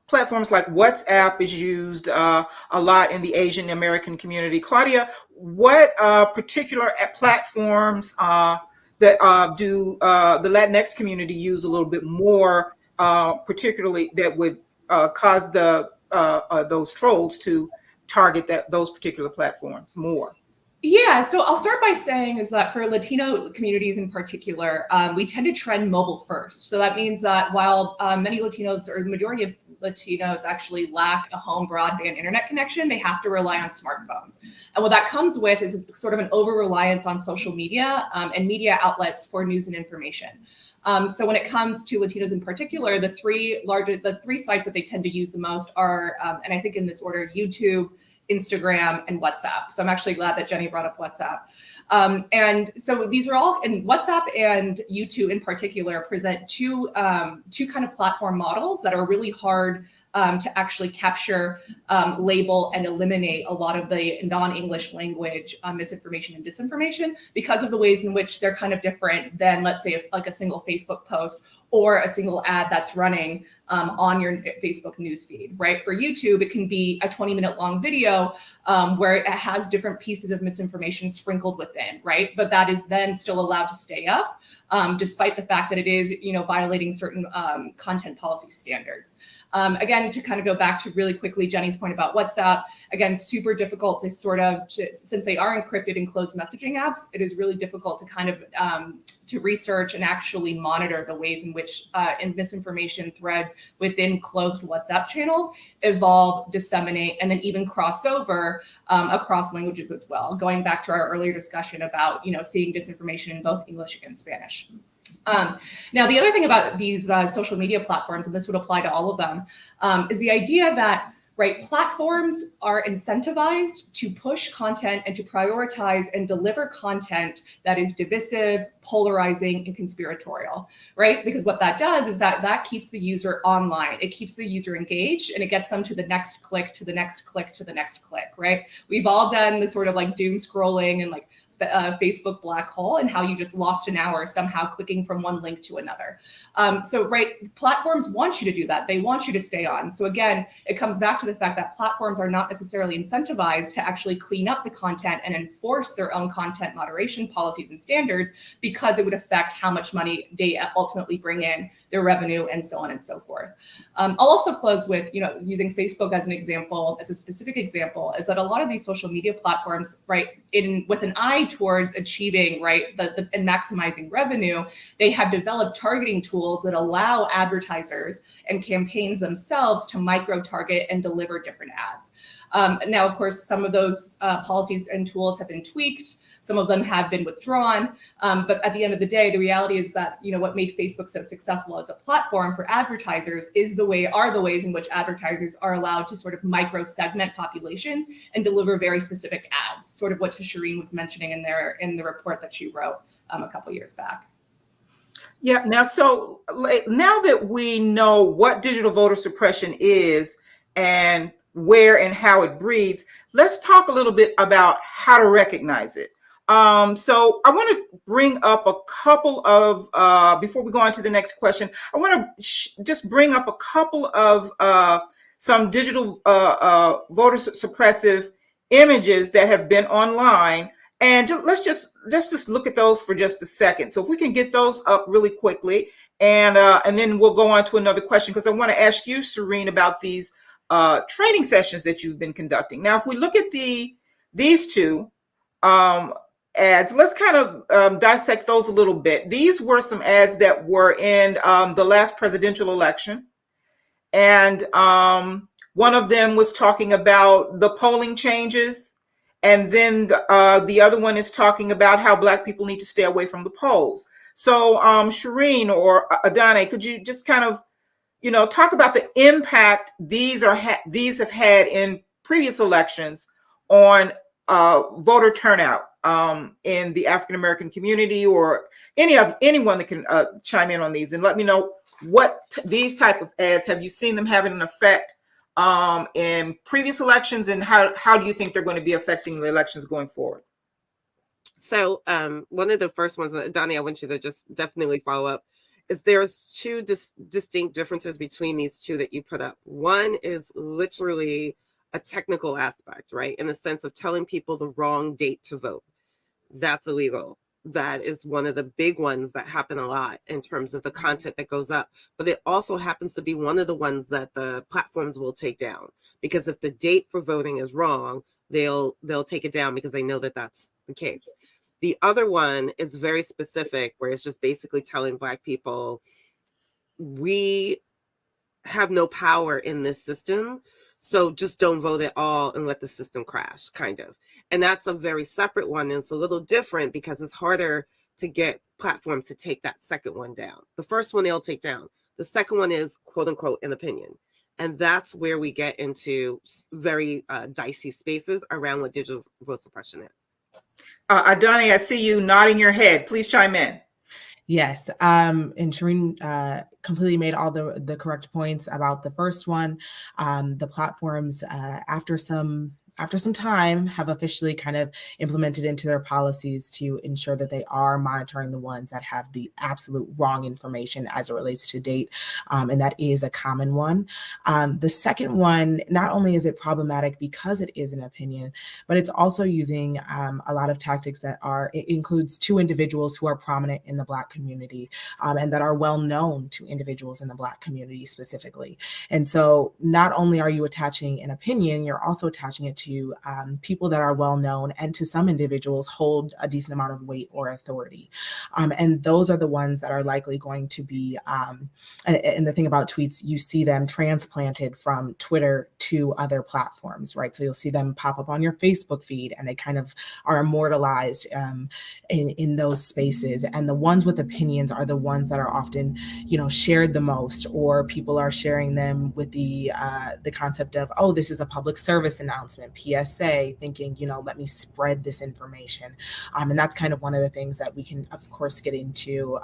platforms like WhatsApp is used a lot in the Asian American community. Claudia, what particular platforms that do the Latinx community use a little bit more, particularly that would cause those trolls to target those particular platforms more? Yeah, so I'll start by saying is that for Latino communities in particular, we tend to trend mobile first. So that means that while many Latinos, or the majority of Latinos, actually lack a home broadband internet connection, they have to rely on smartphones. And what that comes with is sort of an over-reliance on social media and media outlets for news and information. So when it comes to Latinos in particular, the three sites that they tend to use the most are, and I think in this order, YouTube, Instagram, and WhatsApp. So I'm actually glad that Jenny brought up WhatsApp. And so these are all, and WhatsApp and YouTube in particular present two kind of platform models that are really hard to actually capture, label, and eliminate a lot of the non-English language misinformation and disinformation because of the ways in which they're kind of different than, let's say, like a single Facebook post or a single ad that's running on your Facebook newsfeed, right? For YouTube, it can be a 20-minute long video where it has different pieces of misinformation sprinkled within, right? But that is then still allowed to stay up, despite the fact that it is, violating certain content policy standards. Again, to kind of go back to really quickly Jenny's point about WhatsApp, again, super difficult to since they are encrypted in closed messaging apps, it is really difficult to kind of to research and actually monitor the ways in which misinformation threads within closed WhatsApp channels evolve, disseminate, and then even cross over across languages as well. Going back to our earlier discussion about, seeing disinformation in both English and Spanish. Now, the other thing about these social media platforms, and this would apply to all of them, is the idea that right? Platforms are incentivized to push content and to prioritize and deliver content that is divisive, polarizing, and conspiratorial, right? Because what that does is that keeps the user online. It keeps the user engaged, and it gets them to the next click, to the next click, to the next click, right? We've all done the sort of like doom scrolling and like Facebook black hole, and how you just lost an hour somehow clicking from one link to another. So right, platforms want you to do that. They want you to stay on. So again, it comes back to the fact that platforms are not necessarily incentivized to actually clean up the content and enforce their own content moderation policies and standards, because it would affect how much money they ultimately bring in, their revenue, and so on and so forth. I'll also close with, using Facebook as an example, as a specific example, is that a lot of these social media platforms, right, with an eye towards achieving, right, and maximizing revenue, they have developed targeting tools that allow advertisers and campaigns themselves to micro-target and deliver different ads. Now, of course, some of those policies and tools have been tweaked. Some of them have been withdrawn. But at the end of the day, the reality is that, what made Facebook so successful as a platform for advertisers are the ways in which advertisers are allowed to sort of micro segment populations and deliver very specific ads, sort of what Shireen was mentioning in the report that she wrote a couple years back. Yeah. Now that we know what digital voter suppression is and where and how it breeds, let's talk a little bit about how to recognize it. So I want to bring up a couple of, before we go on to the next question, I want to just bring up a couple of some digital voter suppressive images that have been online. And let's just look at those for just a second. So if we can get those up really quickly, and then we'll go on to another question, because I want to ask you, Serene, about these training sessions that you've been conducting. Now, if we look at these two ads, let's kind of dissect those a little bit. These were some ads that were in the last presidential election, and one of them was talking about the polling changes. And then the other one is talking about how Black people need to stay away from the polls. So Shireen or Adane, could you just kind of, talk about the impact these have had in previous elections on voter turnout in the African-American community, or anyone that can chime in on these, and let me know what these type of ads, have you seen them having an effect in previous elections, and how do you think they're going to be affecting the elections going forward? So one of the first ones, Donnie, I want you to just definitely follow up, is there's two distinct differences between these two that you put up. One is literally a technical aspect, right? In the sense of telling people the wrong date to vote. That's illegal. That is one of the big ones that happen a lot in terms of the content that goes up. But it also happens to be one of the ones that the platforms will take down, because if the date for voting is wrong, they'll take it down because they know that that's the case. The other one is very specific, where it's just basically telling Black people, we have no power in this system, so just don't vote at all and let the system crash, kind of. And that's a very separate one. And it's a little different because it's harder to get platforms to take that second one down. The first one they'll take down. The second one is, quote unquote, an opinion. And that's where we get into very dicey spaces around what digital vote suppression is. Adani, I see you nodding your head. Please chime in. Yes, and Shireen completely made all the correct points about the first one. The platforms, after some time, have officially kind of implemented into their policies to ensure that they are monitoring the ones that have the absolute wrong information as it relates to date, and that is a common one. The second one, not only is it problematic because it is an opinion, but it's also using a lot of tactics that it includes two individuals who are prominent in the Black community, and that are well known to individuals in the Black community specifically. And so not only are you attaching an opinion, you're also attaching it to to people that are well known, and to some individuals hold a decent amount of weight or authority. And those are the ones that are likely going to be, and the thing about tweets, you see them transplanted from Twitter to other platforms, right? So you'll see them pop up on your Facebook feed, and they kind of are immortalized in those spaces. And the ones with opinions are the ones that are often, shared the most, or people are sharing them with the concept of, oh, this is a public service announcement, PSA, thinking, let me spread this information. And that's kind of one of the things that we can, of course, get into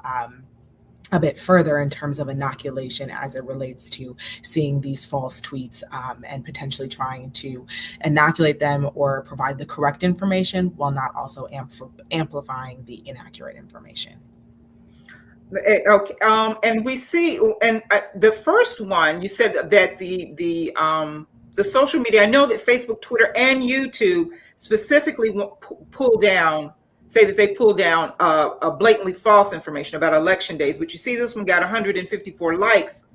a bit further in terms of inoculation as it relates to seeing these false tweets and potentially trying to inoculate them or provide the correct information while not also amplifying the inaccurate information. Okay, and we see, and the first one you said that the social media. I know that Facebook, Twitter, and YouTube specifically pull down. Say that they pull down a blatantly false information about election days, but you see this one got 154 likes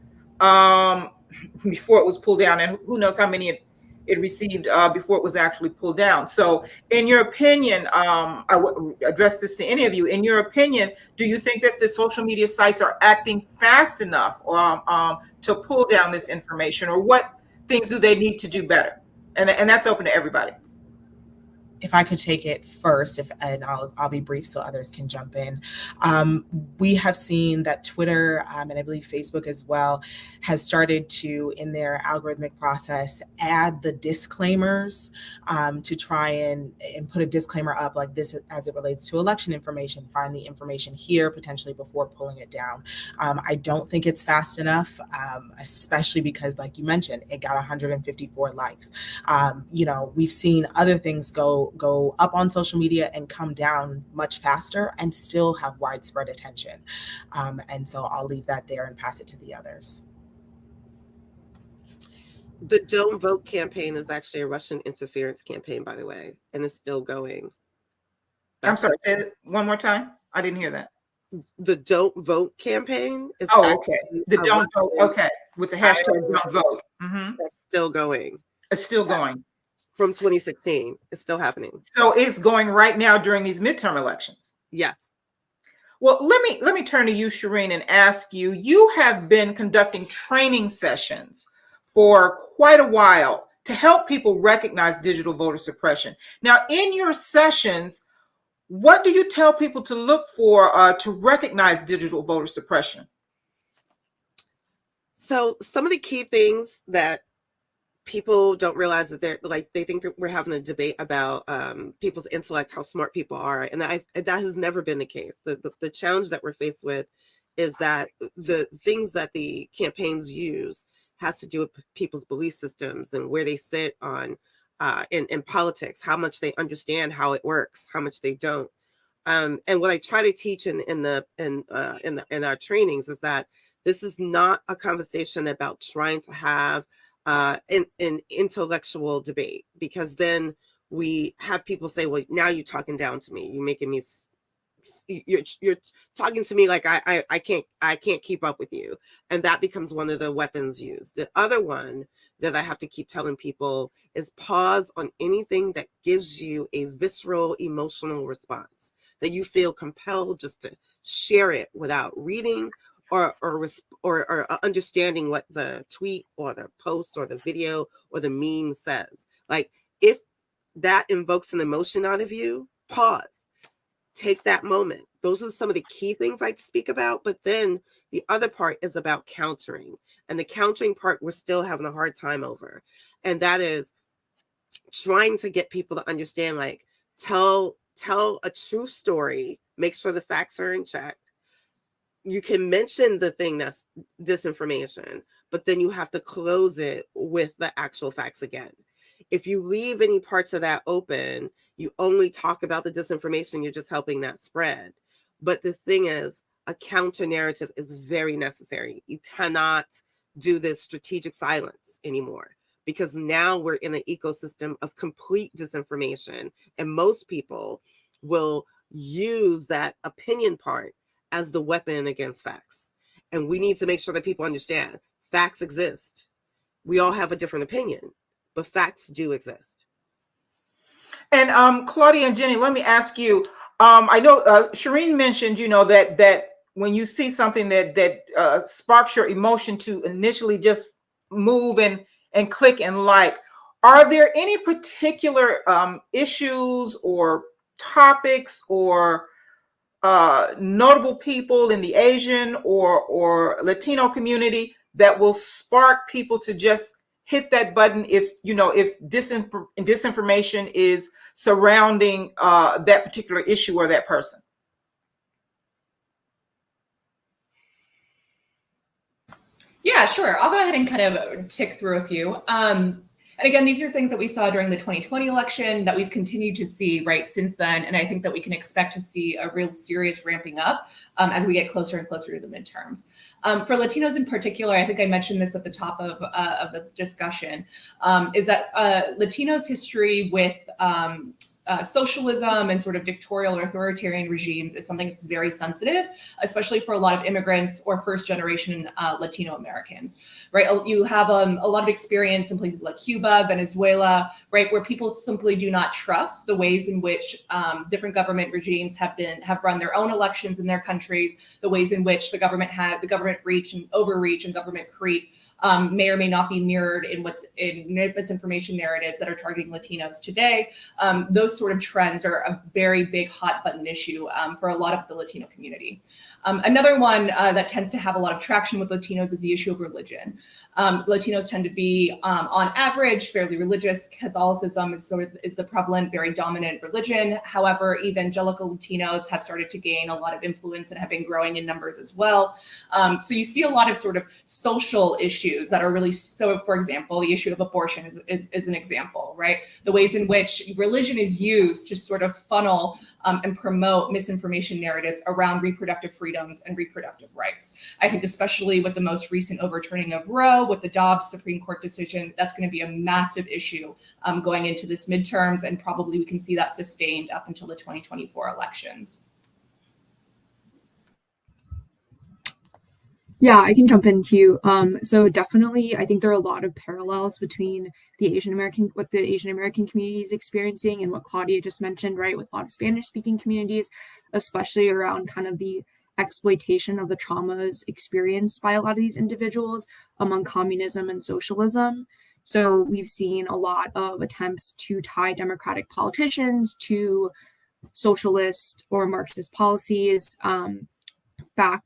before it was pulled down, and who knows how many it received before it was actually pulled down. So in your opinion, I would address this to any of you, in your opinion, do you think that the social media sites are acting fast enough to pull down this information, or what things do they need to do better? And that's open to everybody. If I could take it first, and I'll be brief so others can jump in. We have seen that Twitter, and I believe Facebook as well, has started to, in their algorithmic process, add the disclaimers to try and put a disclaimer up like this as it relates to election information. Find the information here potentially before pulling it down. I don't think it's fast enough, especially because, like you mentioned, it got 154 likes. We've seen other things go up on social media and come down much faster and still have widespread attention. And so I'll leave that there and pass it to the others. The Don't Vote campaign is actually a Russian interference campaign, by the way, and it's still going. I'm sorry, say it one more time. I didn't hear that. The Don't Vote campaign is okay. The Don't Vote, okay, with the hashtag Don't Vote. Mm-hmm. That's still going. It's still going. From 2016, it's still happening. So it's going right now during these midterm elections. Yes. Well, let me turn to you, Shireen, and ask you. You have been conducting training sessions for quite a while to help people recognize digital voter suppression. Now, in your sessions, what do you tell people to look for to recognize digital voter suppression? So some of the key things that people don't realize that they think that we're having a debate about people's intellect, how smart people are. And that has never been the case. The challenge that we're faced with is that the things that the campaigns use has to do with people's belief systems and where they sit on in politics, how much they understand how it works, how much they don't. And what I try to teach in our trainings is that this is not a conversation about trying to have an intellectual debate, because then we have people say, well, now you're talking down to me, you're making me, you're talking to me like I can't keep up with you, and that becomes one of the weapons used. The other one that I have to keep telling people is pause on anything that gives you a visceral emotional response, that you feel compelled just to share it without reading or understanding what the tweet or the post or the video or the meme says. Like, if that invokes an emotion out of you, pause, take that moment. Those are some of the key things I speak about. But then the other part is about countering. And the countering part we're still having a hard time over. And that is trying to get people to understand, like, tell a true story, make sure the facts are in check. You can mention the thing that's disinformation, but then you have to close it with the actual facts again. If you leave any parts of that open, you only talk about the disinformation, you're just helping that spread. But the thing is, a counter narrative is very necessary. You cannot do this strategic silence anymore, because now we're in an ecosystem of complete disinformation, and most people will use that opinion part as the weapon against facts. And we need to make sure that people understand facts exist. We all have a different opinion, but facts do exist. And Claudia and Jenny, let me ask you. I know Shireen mentioned, that when you see something that sparks your emotion to initially just move and click and like, are there any particular issues or topics or notable people in the Asian or Latino community that will spark people to just hit that button if disinformation is surrounding that particular issue or that person? Yeah, sure. I'll go ahead and kind of tick through a few. And again, these are things that we saw during the 2020 election that we've continued to see right since then. And I think that we can expect to see a real serious ramping up as we get closer and closer to the midterms. For Latinos in particular, I think I mentioned this at the top of the discussion, is that Latinos' history with socialism and sort of dictatorial or authoritarian regimes is something that's very sensitive, especially for a lot of immigrants or first generation Latino Americans, right? You have a lot of experience in places like Cuba, Venezuela, right, where people simply do not trust the ways in which different government regimes have run their own elections in their countries, the ways in which the government reach and overreach and government creep may or may not be mirrored in misinformation narratives that are targeting Latinos today. Those sort of trends are a very big hot button issue for a lot of the Latino community. Another one that tends to have a lot of traction with Latinos is the issue of religion. Latinos tend to be, on average, fairly religious. Catholicism is the prevalent, very dominant religion. However, evangelical Latinos have started to gain a lot of influence and have been growing in numbers as well. So you see a lot of sort of social issues that are really, so for example, the issue of abortion is an example, right? The ways in which religion is used to sort of funnel and promote misinformation narratives around reproductive freedoms and reproductive rights. I think especially with the most recent overturning of Roe, with the Dobbs Supreme Court decision, that's going to be a massive issue going into this midterms, and probably we can see that sustained up until the 2024 elections. Yeah, I can jump in too. So definitely, I think there are a lot of parallels between what the Asian American community is experiencing and what Claudia just mentioned, right, with a lot of Spanish speaking communities, especially around kind of the exploitation of the traumas experienced by a lot of these individuals among communism and socialism. So we've seen a lot of attempts to tie democratic politicians to socialist or Marxist policies back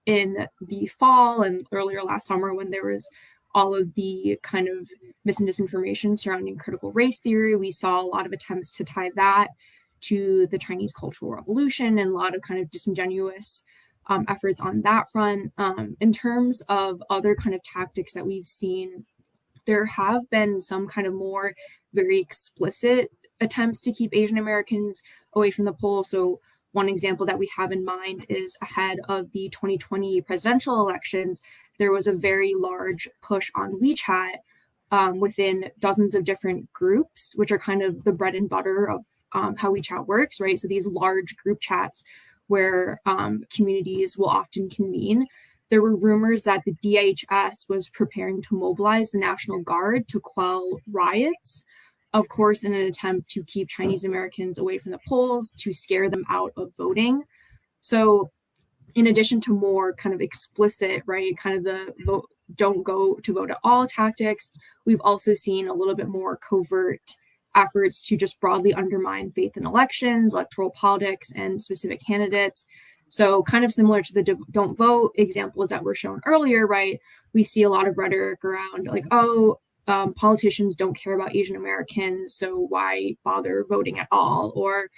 in the fall and earlier last summer, when there was all of the kind of mis and disinformation surrounding critical race theory. We saw a lot of attempts to tie that to the Chinese Cultural Revolution and a lot of kind of disingenuous efforts on that front. In terms of other kind of tactics that we've seen, there have been some kind of more very explicit attempts to keep Asian Americans away from the polls. So one example that we have in mind is ahead of the 2020 presidential elections, there was a very large push on WeChat within dozens of different groups, which are kind of the bread and butter of how WeChat works, right? So these large group chats where communities will often convene. There were rumors that the DHS was preparing to mobilize the National Guard to quell riots, of course, in an attempt to keep Chinese Americans away from the polls, to scare them out of voting. So in addition to more kind of explicit, right, kind of the vote, don't go to vote at all tactics, we've also seen a little bit more covert efforts to just broadly undermine faith in elections, electoral politics, and specific candidates. So kind of similar to the don't vote examples that were shown earlier, right? We see a lot of rhetoric around like, politicians don't care about Asian Americans, so why bother voting at all? Or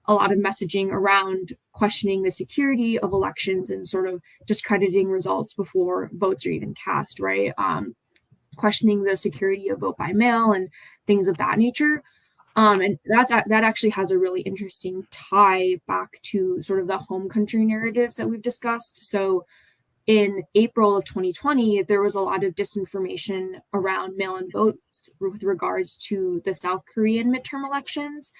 a lot of messaging around questioning the security of elections and sort of discrediting results before votes are even cast, right? Questioning the security of vote by mail and things of that nature. And that actually has a really interesting tie back to sort of the home country narratives that we've discussed. So in April of 2020, there was a lot of disinformation around mail-in votes with regards to the South Korean midterm elections,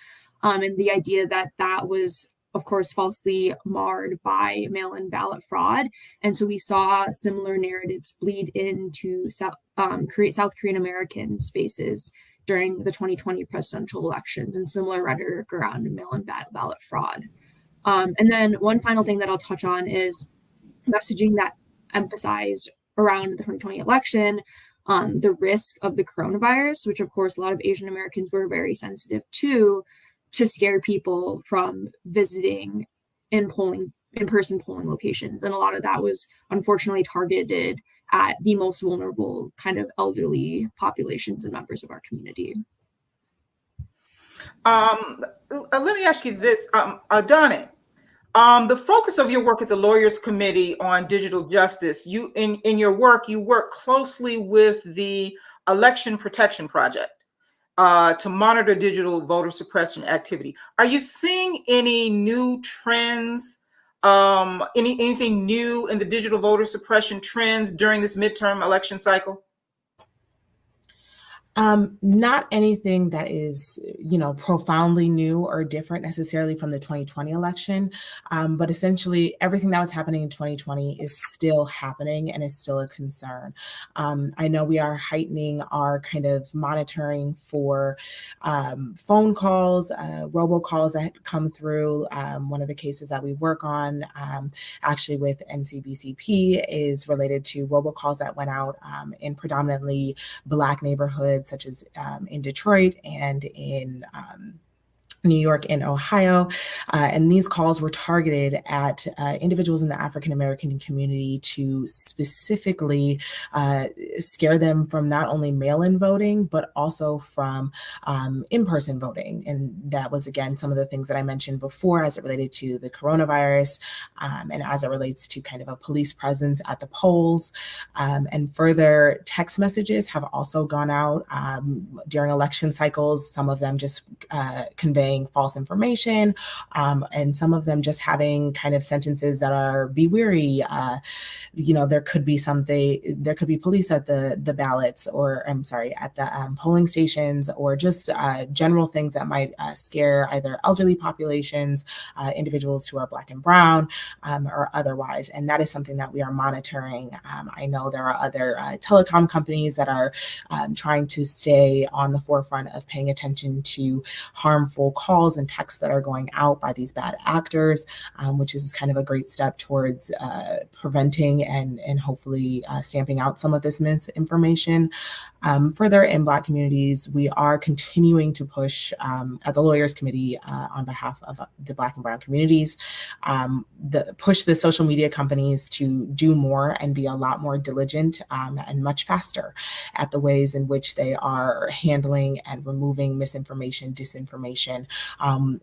and the idea that that was, of course, falsely marred by mail-in ballot fraud. And so we saw similar narratives bleed into South Korean American spaces during the 2020 presidential elections and similar rhetoric around mail-in ballot fraud. And then one final thing that I'll touch on is messaging that emphasized around the 2020 election the risk of the coronavirus, which of course a lot of Asian Americans were very sensitive to scare people from visiting in-person polling locations. And a lot of that was unfortunately targeted at the most vulnerable kind of elderly populations and members of our community. Let me ask you this, Donna. The focus of your work at the Lawyers Committee on Digital Justice, you in your work, you work closely with the Election Protection Project to monitor digital voter suppression activity. Are you seeing any new trends, anything new in the digital voter suppression trends during this midterm election cycle? Not anything that is, profoundly new or different necessarily from the 2020 election, but essentially everything that was happening in 2020 is still happening and is still a concern. I know we are heightening our kind of monitoring for phone calls, robocalls that come through. One of the cases that we work on actually with NCBCP is related to robocalls that went out in predominantly Black neighborhoods, such as in Detroit and in New York and Ohio. And these calls were targeted at individuals in the African American community to specifically scare them from not only mail-in voting, but also from in-person voting. And that was, again, some of the things that I mentioned before as it related to the coronavirus and as it relates to kind of a police presence at the polls. And further, text messages have also gone out during election cycles, some of them just conveying false information, and some of them just having kind of sentences that are be wary. There could be police at the ballots, or I'm sorry, at the polling stations, or just general things that might scare either elderly populations, individuals who are Black and brown, or otherwise. And that is something that we are monitoring. I know there are other telecom companies that are trying to stay on the forefront of paying attention to harmful calls and texts that are going out by these bad actors, which is kind of a great step towards preventing and hopefully stamping out some of this misinformation. Further, in Black communities, we are continuing to push at the Lawyers Committee on behalf of the Black and brown communities, push the social media companies to do more and be a lot more diligent and much faster at the ways in which they are handling and removing misinformation, disinformation.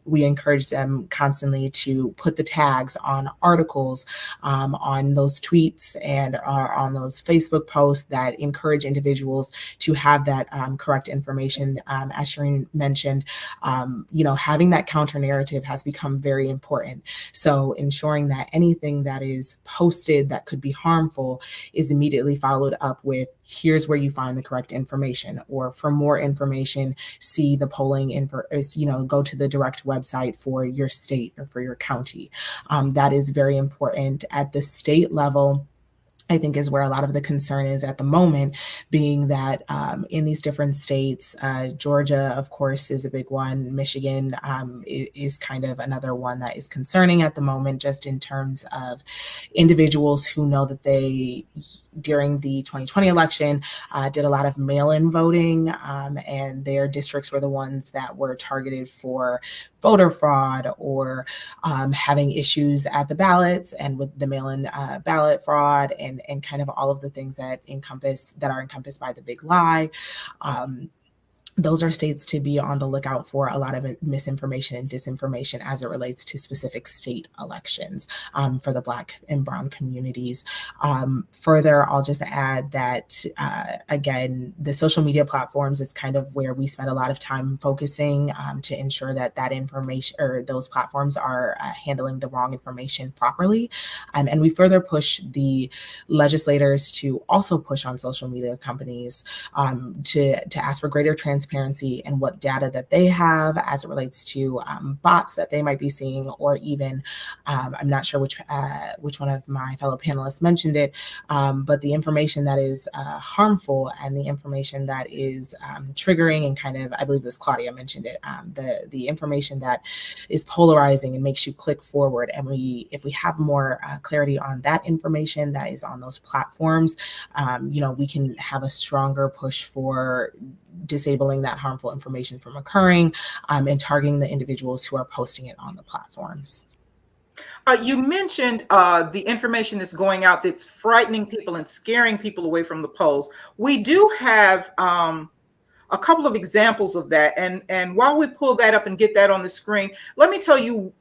We encourage them constantly to put the tags on articles, on those tweets, and on those Facebook posts that encourage individuals to have that correct information. As Shireen mentioned, having that counter narrative has become very important. So ensuring that anything that is posted that could be harmful is immediately followed up with, here's where you find the correct information, or for more information, see the polling go to the direct website for your state or for your county. That is very important at the state level. I think is where a lot of the concern is at the moment, being that in these different states, Georgia, of course, is a big one. Michigan is kind of another one that is concerning at the moment, just in terms of individuals who know that they, during the 2020 election, did a lot of mail-in voting, and their districts were the ones that were targeted for voter fraud or having issues at the ballots and with the mail-in ballot fraud and kind of all of the things that are encompassed by the big lie. Those are states to be on the lookout for a lot of misinformation and disinformation as it relates to specific state elections for the Black and brown communities. Further, I'll just add that, again, the social media platforms is kind of where we spend a lot of time focusing to ensure that information or those platforms are handling the wrong information properly. And we further push the legislators to also push on social media companies to ask for greater transparency transparency in what data that they have as it relates to bots that they might be seeing, or even, I'm not sure which one of my fellow panelists mentioned it, but the information that is harmful and the information that is triggering and kind of, I believe it was Claudia mentioned it, the information that is polarizing and makes you click forward. And if we have more clarity on that information that is on those platforms, we can have a stronger push for disabling that harmful information from occurring, and targeting the individuals who are posting it on the platforms. You mentioned the information that's going out that's frightening people and scaring people away from the polls. We do have a couple of examples of that. And while we pull that up and get that on the screen, let me tell you,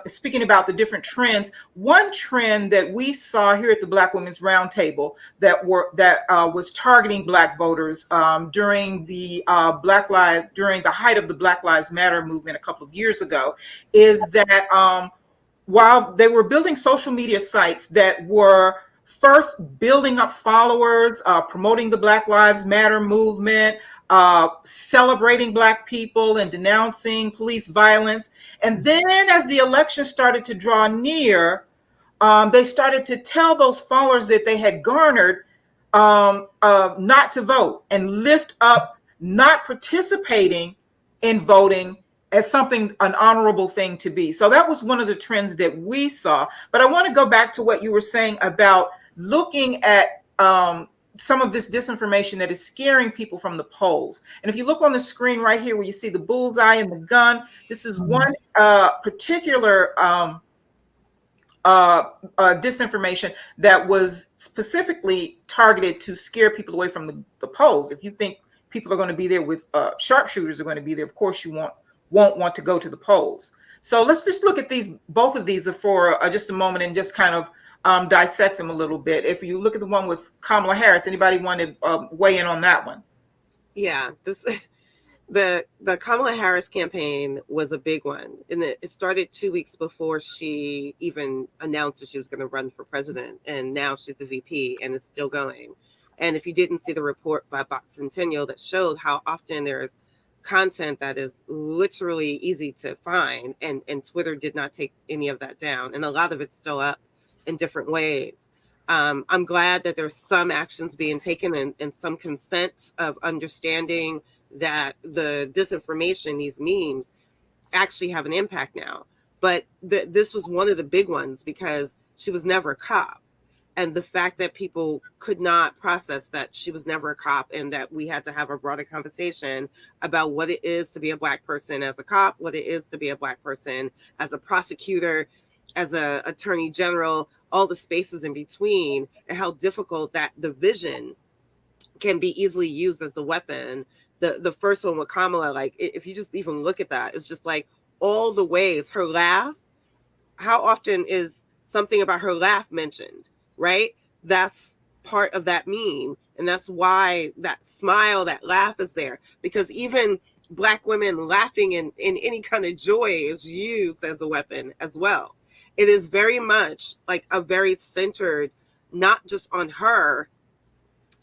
speaking about the different trends, one trend that we saw here at the Black Women's Roundtable that was targeting Black voters during the height of the Black Lives Matter movement a couple of years ago is that while they were building social media sites that were first building up followers, promoting the Black Lives Matter movement, celebrating Black people and denouncing police violence. And then as the election started to draw near, they started to tell those followers that they had garnered not to vote and lift up not participating in voting as something, an honorable thing to be. So that was one of the trends that we saw. But I want to go back to what you were saying about looking at some of this disinformation that is scaring people from the polls. And if you look on the screen right here where you see the bullseye and the gun, this is one particular disinformation that was specifically targeted to scare people away from the polls. If you think people are going to be there with sharpshooters are going to be there, of course you won't want to go to the polls. So let's just look at both of these for just a moment and just kind of dissect them a little bit. If you look at the one with Kamala Harris, anybody want to weigh in on that one? Yeah, the Kamala Harris campaign was a big one, and it started 2 weeks before she even announced that she was going to run for president, and now she's the VP, and it's still going. And if you didn't see the report by Centennial that showed how often there's content that is literally easy to find, and Twitter did not take any of that down, and a lot of it's still up in different ways. I'm glad that there's some actions being taken and some consent of understanding that the disinformation, these memes, actually have an impact now. But this was one of the big ones because she was never a cop. And the fact that people could not process that she was never a cop and that we had to have a broader conversation about what it is to be a Black person as a cop, what it is to be a Black person as a prosecutor, as a attorney general, all the spaces in between, and how difficult that division can be easily used as a weapon. The first one with Kamala, like if you just even look at that, it's just like all the ways her laugh, how often is something about her laugh mentioned? Right? That's part of that meme. And that's why that smile, that laugh is there. Because even Black women laughing in any kind of joy is used as a weapon as well. It is very much like a very centered, not just on her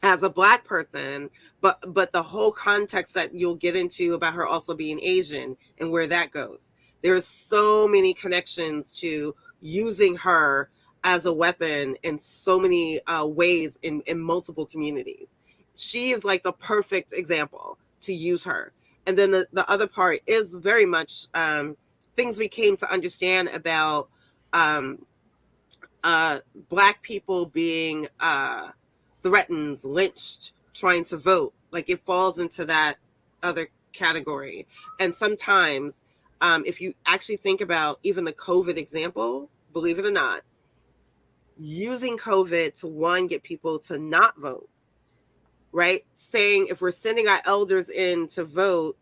as a Black person, but the whole context that you'll get into about her also being Asian and where that goes. There's so many connections to using her as a weapon in so many ways in multiple communities. She is like the perfect example to use her. And then the other part is very much things we came to understand about Black people being threatened, lynched, trying to vote. Like it falls into that other category. And sometimes if you actually think about even the COVID example, believe it or not, using COVID to get people to not vote, right? Saying if we're sending our elders in to vote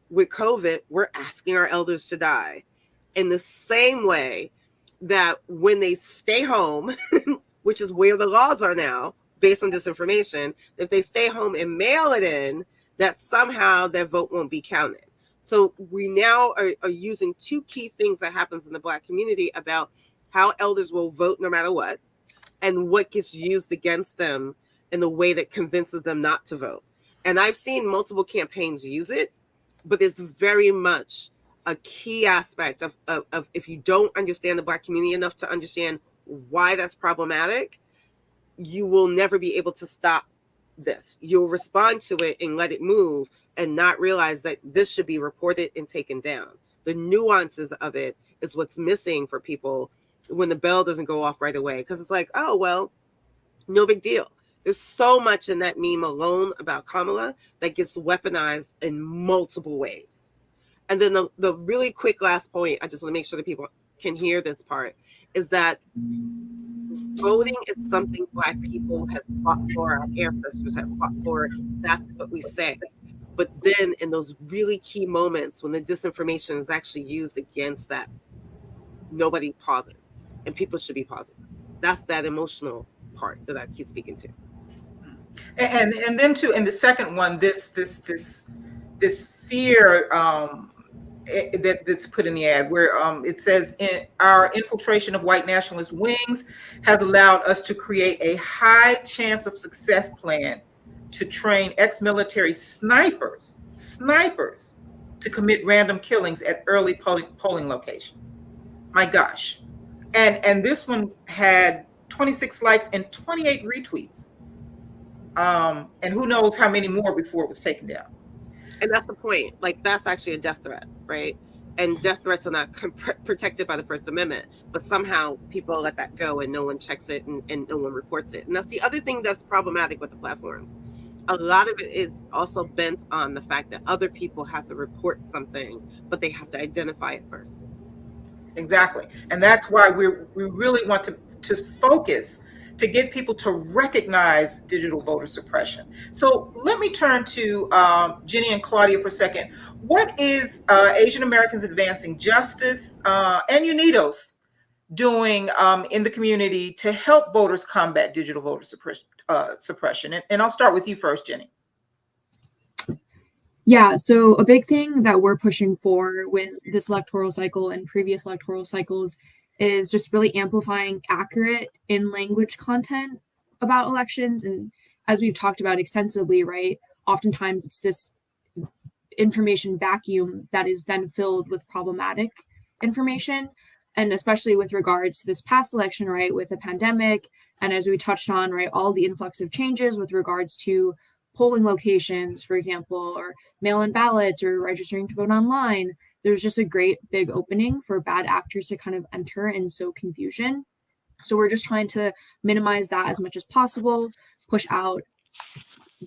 with COVID, we're asking our elders to die. In the same way that when they stay home, which is where the laws are now, based on disinformation, if they stay home and mail it in, that somehow their vote won't be counted. So we now are using two key things that happens in the Black community about how elders will vote no matter what, and what gets used against them in the way that convinces them not to vote. And I've seen multiple campaigns use it, but it's very much a key aspect of if you don't understand the Black community enough to understand why that's problematic, you will never be able to stop this. You'll respond to it and let it move and not realize that this should be reported and taken down. The nuances of it is what's missing for people when the bell doesn't go off right away. Because it's like, oh, well, no big deal. There's so much in that meme alone about Kamala that gets weaponized in multiple ways. And then the really quick last point, I just want to make sure that people can hear this part, is that voting is something Black people have fought for, our ancestors have fought for. That's what we say. But then in those really key moments when the disinformation is actually used against that, nobody pauses, and people should be pausing. That's that emotional part that I keep speaking to. And then too, in the second one, this fear that's put in the ad, where it says, our infiltration of white nationalist wings has allowed us to create a high chance of success plan to train ex-military snipers to commit random killings at early polling locations. My gosh. And this one had 26 likes and 28 retweets. And who knows how many more before it was taken down. And that's the point. Like, that's actually a death threat, right? And death threats are not protected by the First Amendment, but somehow people let that go and no one checks it and no one reports it. And that's the other thing that's problematic with the platforms. A lot of it is also bent on the fact that other people have to report something, but they have to identify it first. Exactly. And that's why we really want to focus to get people to recognize digital voter suppression. So let me turn to Jenny and Claudia for a second. What is Asian Americans Advancing Justice and UNIDOS doing in the community to help voters combat digital voter suppression? And I'll start with you first, Jenny. Yeah, so a big thing that we're pushing for with this electoral cycle and previous electoral cycles is just really amplifying accurate in-language content about elections. And as we've talked about extensively, right, oftentimes it's this information vacuum that is then filled with problematic information. And especially with regards to this past election, right, with the pandemic, and as we touched on, right, all the influx of changes with regards to polling locations, for example, or mail-in ballots or registering to vote online, there's just a great big opening for bad actors to kind of enter and sow confusion. So we're just trying to minimize that as much as possible, push out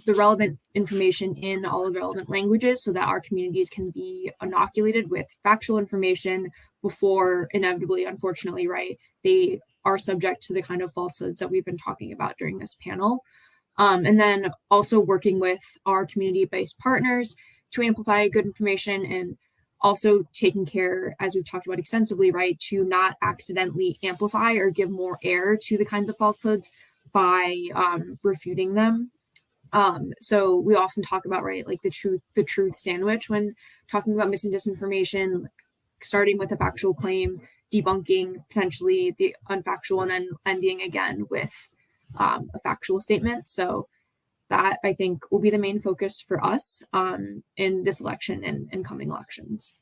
the relevant information in all the relevant languages so that our communities can be inoculated with factual information before inevitably, unfortunately, right, they are subject to the kind of falsehoods that we've been talking about during this panel. And then also working with our community-based partners to amplify good information, and also taking care, as we've talked about extensively, right, to not accidentally amplify or give more air to the kinds of falsehoods by refuting them. So we often talk about, right, like the truth sandwich when talking about mis and disinformation, like starting with a factual claim, debunking potentially the unfactual, and then ending again with a factual statement. So that, I think, will be the main focus for us in this election and coming elections.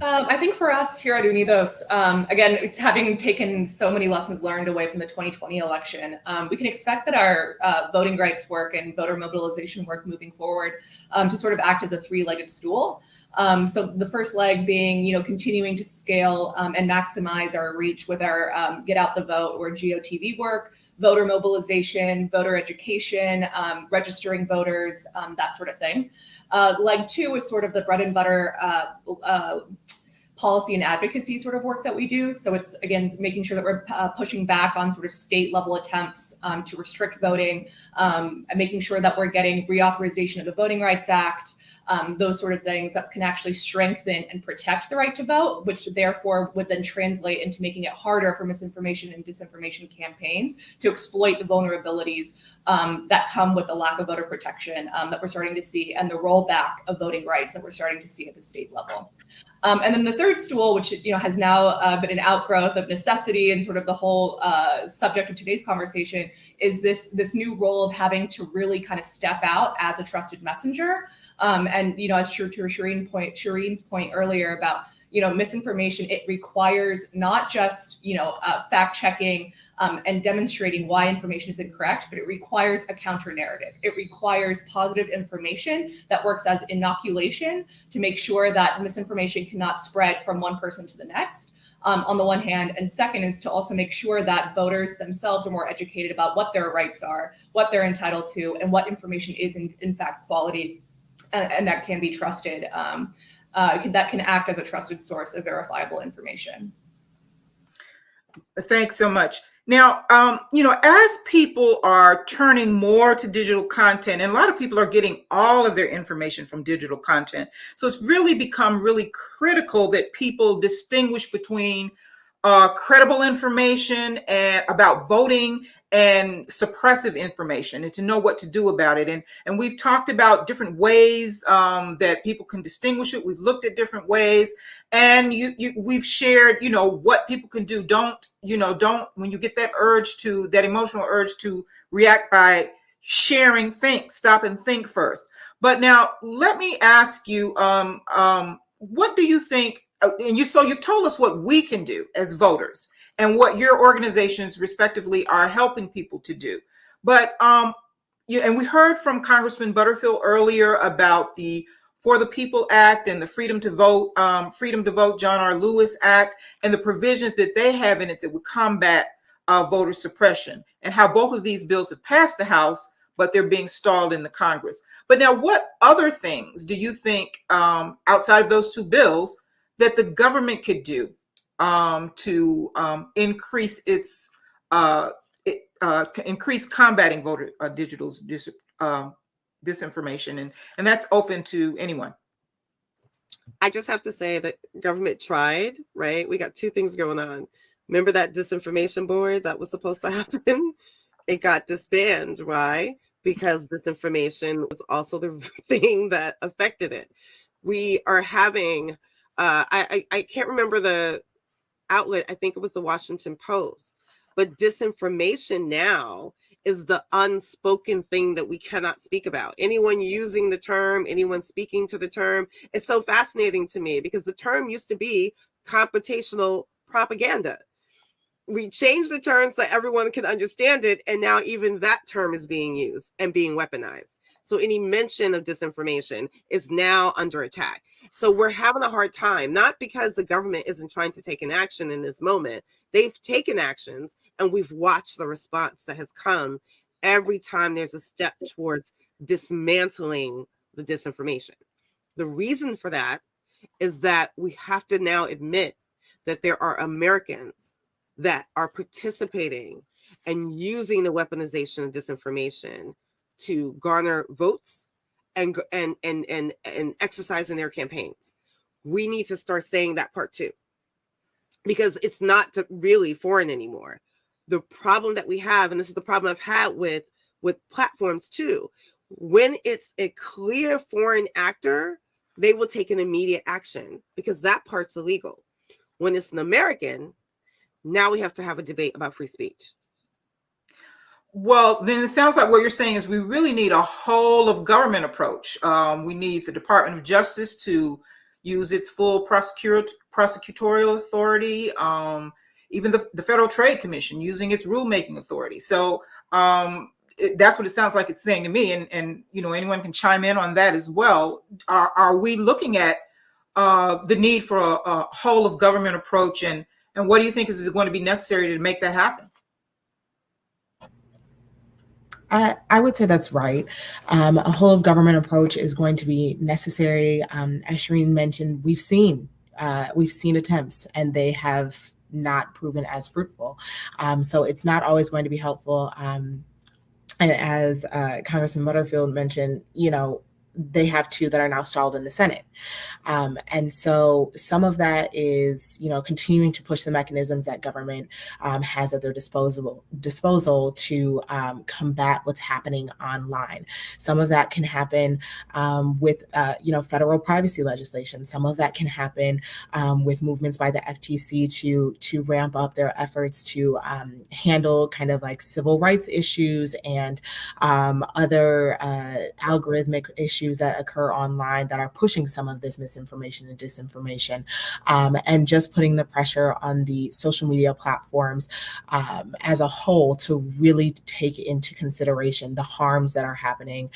I think for us here at Unidos, again, it's having taken so many lessons learned away from the 2020 election, we can expect that our voting rights work and voter mobilization work moving forward to sort of act as a three-legged stool. So the first leg being, continuing to scale and maximize our reach with our Get Out the Vote or GOTV work, voter mobilization, voter education, registering voters, that sort of thing. Leg two is sort of the bread and butter policy and advocacy sort of work that we do. So it's, again, making sure that we're pushing back on sort of state level attempts to restrict voting, and making sure that we're getting reauthorization of the Voting Rights Act, those sort of things that can actually strengthen and protect the right to vote, which therefore would then translate into making it harder for misinformation and disinformation campaigns to exploit the vulnerabilities that come with the lack of voter protection that we're starting to see, and the rollback of voting rights that we're starting to see at the state level. And then the third stool, which has now been an outgrowth of necessity and sort of the whole subject of today's conversation, is this new role of having to really kind of step out as a trusted messenger. And as to Shireen's point earlier about misinformation, it requires not just fact checking and demonstrating why information is incorrect, but it requires a counter narrative. It requires positive information that works as inoculation to make sure that misinformation cannot spread from one person to the next, on the one hand. And second is to also make sure that voters themselves are more educated about what their rights are, what they're entitled to, and what information is in fact quality and that can be trusted, that can act as a trusted source of verifiable information. Thanks so much. Now, as people are turning more to digital content, and a lot of people are getting all of their information from digital content, so it's really become really critical that people distinguish between credible information and about voting and suppressive information, and to know what to do about it. And we've talked about different ways that people can distinguish it. We've looked at different ways, and we've shared, what people can do. Don't when you get that emotional urge to react by sharing, stop and think first. But now let me ask you, what do you think? And you've told us what we can do as voters and what your organizations respectively are helping people to do. But and we heard from Congressman Butterfield earlier about the For the People Act and the Freedom to Vote John R. Lewis Act, and the provisions that they have in it that would combat voter suppression, and how both of these bills have passed the House, but they're being stalled in the Congress. But now, what other things do you think, outside of those two bills, that the government could do to increase its increase combating voter digital disinformation? And that's open to anyone. I just have to say that government tried, right? We got two things going on. Remember that disinformation board that was supposed to happen? It got disbanded. Why? Because disinformation was also the thing that affected it. We are having, I can't remember the outlet. I think it was the Washington Post. But disinformation now is the unspoken thing that we cannot speak about. Anyone using the term, anyone speaking to the term, it's so fascinating to me because the term used to be computational propaganda. We changed the term so everyone can understand it, and now even that term is being used and being weaponized. So any mention of disinformation is now under attack. So we're having a hard time, not because the government isn't trying to take an action in this moment. They've taken actions, and we've watched the response that has come every time there's a step towards dismantling the disinformation. The reason for that is that we have to now admit that there are Americans that are participating and using the weaponization of disinformation to garner votes and exercising their campaigns. We need to start saying that part too, because it's not really foreign anymore. The problem that we have, and this is the problem I've had with platforms too, when it's a clear foreign actor, they will take an immediate action because that part's illegal. When it's an American, now we have to have a debate about free speech. Well, then it sounds like what you're saying is we really need a whole of government approach. We need the Department of Justice to use its full prosecutorial authority, even the Federal Trade Commission using its rulemaking authority. So that's what it sounds like it's saying to me. And anyone can chime in on that as well. Are we looking at the need for a whole of government approach, and what do you think is going to be necessary to make that happen? I would say that's right. A whole of government approach is going to be necessary. As Shireen mentioned, we've seen attempts, and they have not proven as fruitful. So it's not always going to be helpful. And as Congressman Butterfield mentioned, they have two that are now stalled in the Senate. And so some of that is, continuing to push the mechanisms that government has at their disposal to combat what's happening online. Some of that can happen with, federal privacy legislation. Some of that can happen with movements by the FTC to ramp up their efforts to handle kind of like civil rights issues and other algorithmic issues that occur online that are pushing some of this misinformation and disinformation, and just putting the pressure on the social media platforms as a whole to really take into consideration the harms that are happening,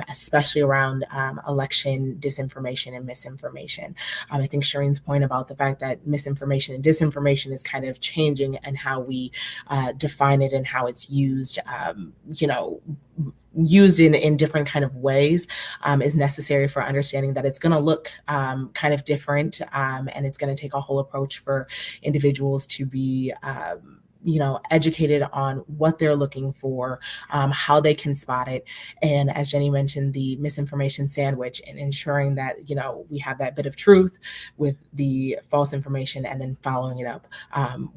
especially around election disinformation and misinformation. I think Shireen's point about the fact that misinformation and disinformation is kind of changing and how we define it and how it's used, used in different kind of ways is necessary for understanding that it's going to look kind of different, and it's going to take a whole approach for individuals to be educated on what they're looking for, how they can spot it. And as Jenny mentioned, the misinformation sandwich and ensuring that, we have that bit of truth with the false information and then following it up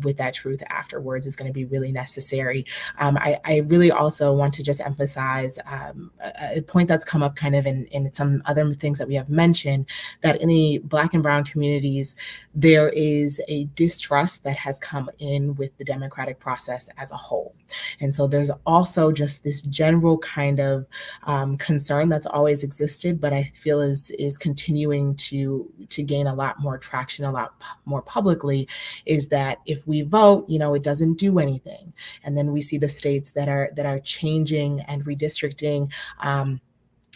with that truth afterwards is going to be really necessary. I really also want to just emphasize a point that's come up kind of in some other things that we have mentioned, that in the Black and Brown communities, there is a distrust that has come in with the Democratic process as a whole. And so there's also just this general kind of concern that's always existed, but I feel is continuing to gain a lot more traction, a lot more publicly, is that if we vote, it doesn't do anything. And then we see the states that are changing and redistricting,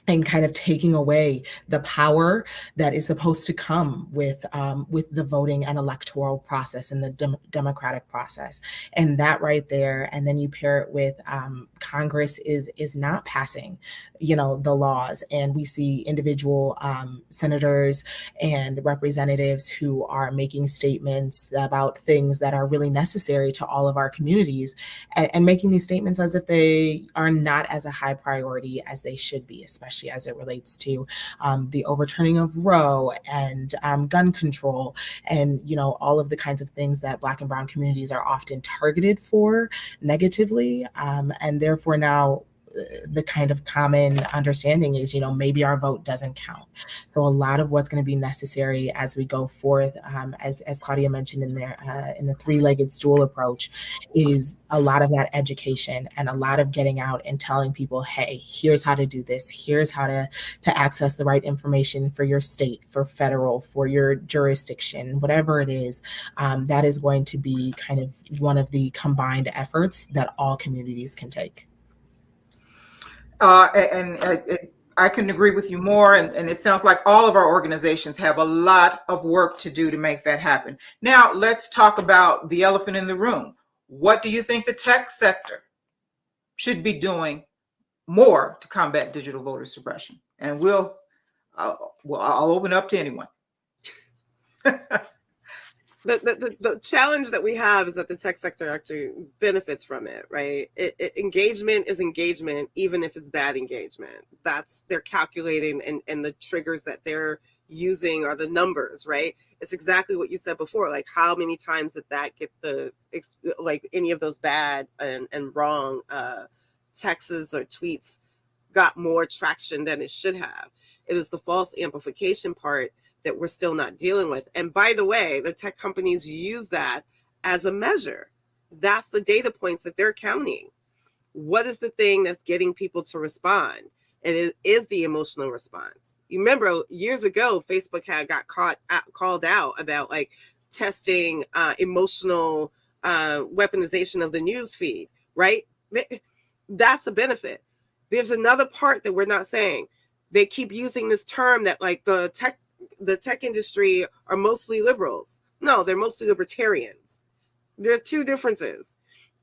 and kind of taking away the power that is supposed to come with the voting and electoral process and the democratic process. And that right there, and then you pair it with Congress is not passing, the laws, and we see individual senators and representatives who are making statements about things that are really necessary to all of our communities, and making these statements as if they are not as a high priority as they should be, especially as it relates to the overturning of Roe and gun control and, all of the kinds of things that Black and Brown communities are often targeted for negatively. And therefore now the kind of common understanding is, maybe our vote doesn't count. So a lot of what's going to be necessary as we go forth, as Claudia mentioned in the three-legged stool approach, is a lot of that education and a lot of getting out and telling people, hey, here's how to do this. Here's how to access the right information for your state, for federal, for your jurisdiction, whatever it is. That is going to be kind of one of the combined efforts that all communities can take. I couldn't agree with you more. And it sounds like all of our organizations have a lot of work to do to make that happen. Now, let's talk about the elephant in the room. What do you think the tech sector should be doing more to combat digital voter suppression? And I'll open up to anyone. The challenge that we have is that the tech sector actually benefits from it, right? Engagement is engagement, even if it's bad engagement. They're calculating, and the triggers that they're using are the numbers, right? It's exactly what you said before, like how many times did that get like any of those bad and wrong texts or tweets got more traction than it should have. It is the false amplification part that we're still not dealing with. And by the way, the tech companies use that as a measure. That's the data points that they're counting. What is the thing that's getting people to respond? And it is the emotional response. You remember years ago, Facebook got called out about like testing emotional weaponization of the news feed, right? That's a benefit. There's another part that we're not saying. They keep using this term that like the tech industry are mostly liberals. No, they're mostly libertarians. There's two differences.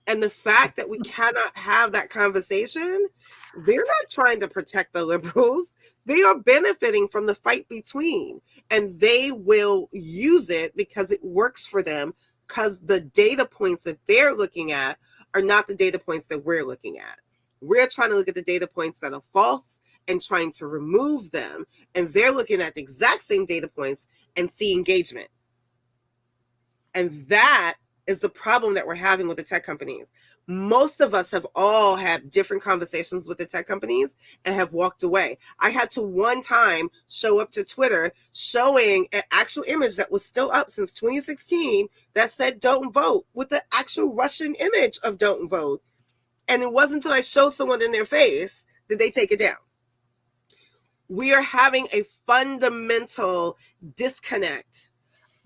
And the fact that we cannot have that conversation, they're not trying to protect the liberals. They are benefiting from the fight between, and they will use it because it works for them, because the data points that they're looking at are not the data points that we're looking at. We're trying to look at the data points that are false and trying to remove them. And they're looking at the exact same data points and see engagement. And that is the problem that we're having with the tech companies. Most of us have all had different conversations with the tech companies and have walked away. I had to one time show up to Twitter showing an actual image that was still up since 2016 that said don't vote, with the actual Russian image of don't vote. And it wasn't until I showed someone in their face that they take it down. We are having a fundamental disconnect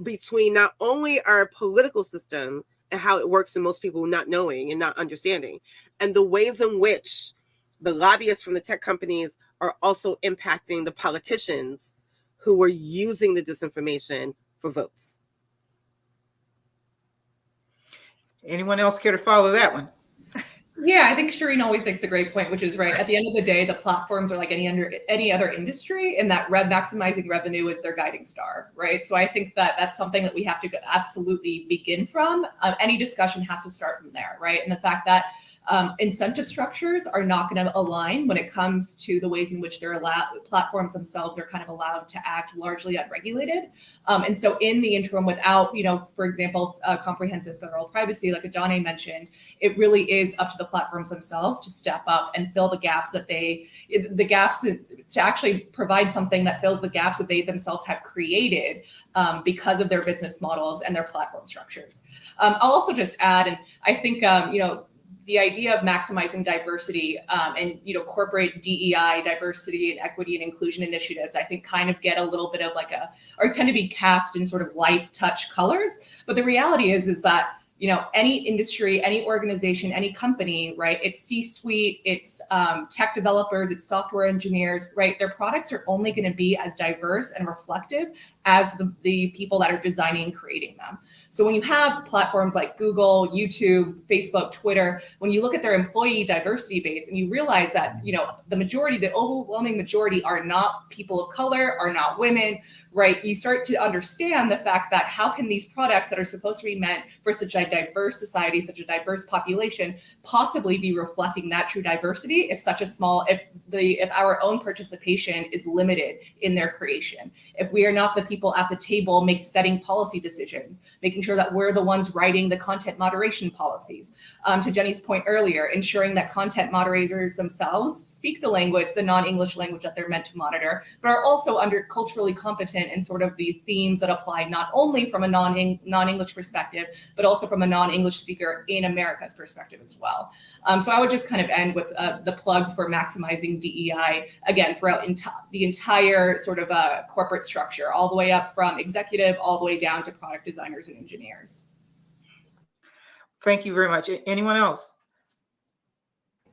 between not only our political system and how it works, and most people not knowing and not understanding, and the ways in which the lobbyists from the tech companies are also impacting the politicians who are using the disinformation for votes. Anyone else care to follow that one? Yeah, I think Shireen always makes a great point, which is right. At the end of the day, the platforms are like any other industry, and that maximizing revenue is their guiding star, right? So I think that that's something that we have to absolutely begin from. Any discussion has to start from there, right? And the fact that incentive structures are not going to align when it comes to the ways in which platforms themselves are kind of allowed to act largely unregulated. And so in the interim, without, for example, comprehensive federal privacy, like Adane mentioned, it really is up to the platforms themselves to step up and fill the gaps to actually provide something that fills the gaps that they themselves have created because of their business models and their platform structures. I'll also just add, and I think, the idea of maximizing diversity and corporate DEI, diversity and equity and inclusion initiatives, I think kind of get a little bit of or tend to be cast in sort of light touch colors. But the reality is that any industry, any organization, any company, right? It's C-suite, it's tech developers, it's software engineers, right? Their products are only going to be as diverse and reflective as the people that are designing and creating them. So when you have platforms like Google, YouTube, Facebook, Twitter, when you look at their employee diversity base and you realize that, the overwhelming majority are not people of color, are not women, right? You start to understand the fact that how can these products that are supposed to be meant for such a diverse society, such a diverse population, possibly be reflecting that true diversity if our own participation is limited in their creation. If we are not the people at the table setting policy decisions, making sure that we're the ones writing the content moderation policies. To Jenny's point earlier, ensuring that content moderators themselves speak the language, the non-English language that they're meant to monitor, but are also culturally competent in sort of the themes that apply not only from a non-English perspective, but also from a non-English speaker in America's perspective as well. So I would just kind of end with the plug for maximizing DEI, again, throughout the entire sort of corporate structure, all the way up from executive, all the way down to product designers and engineers. Thank you very much. Anyone else?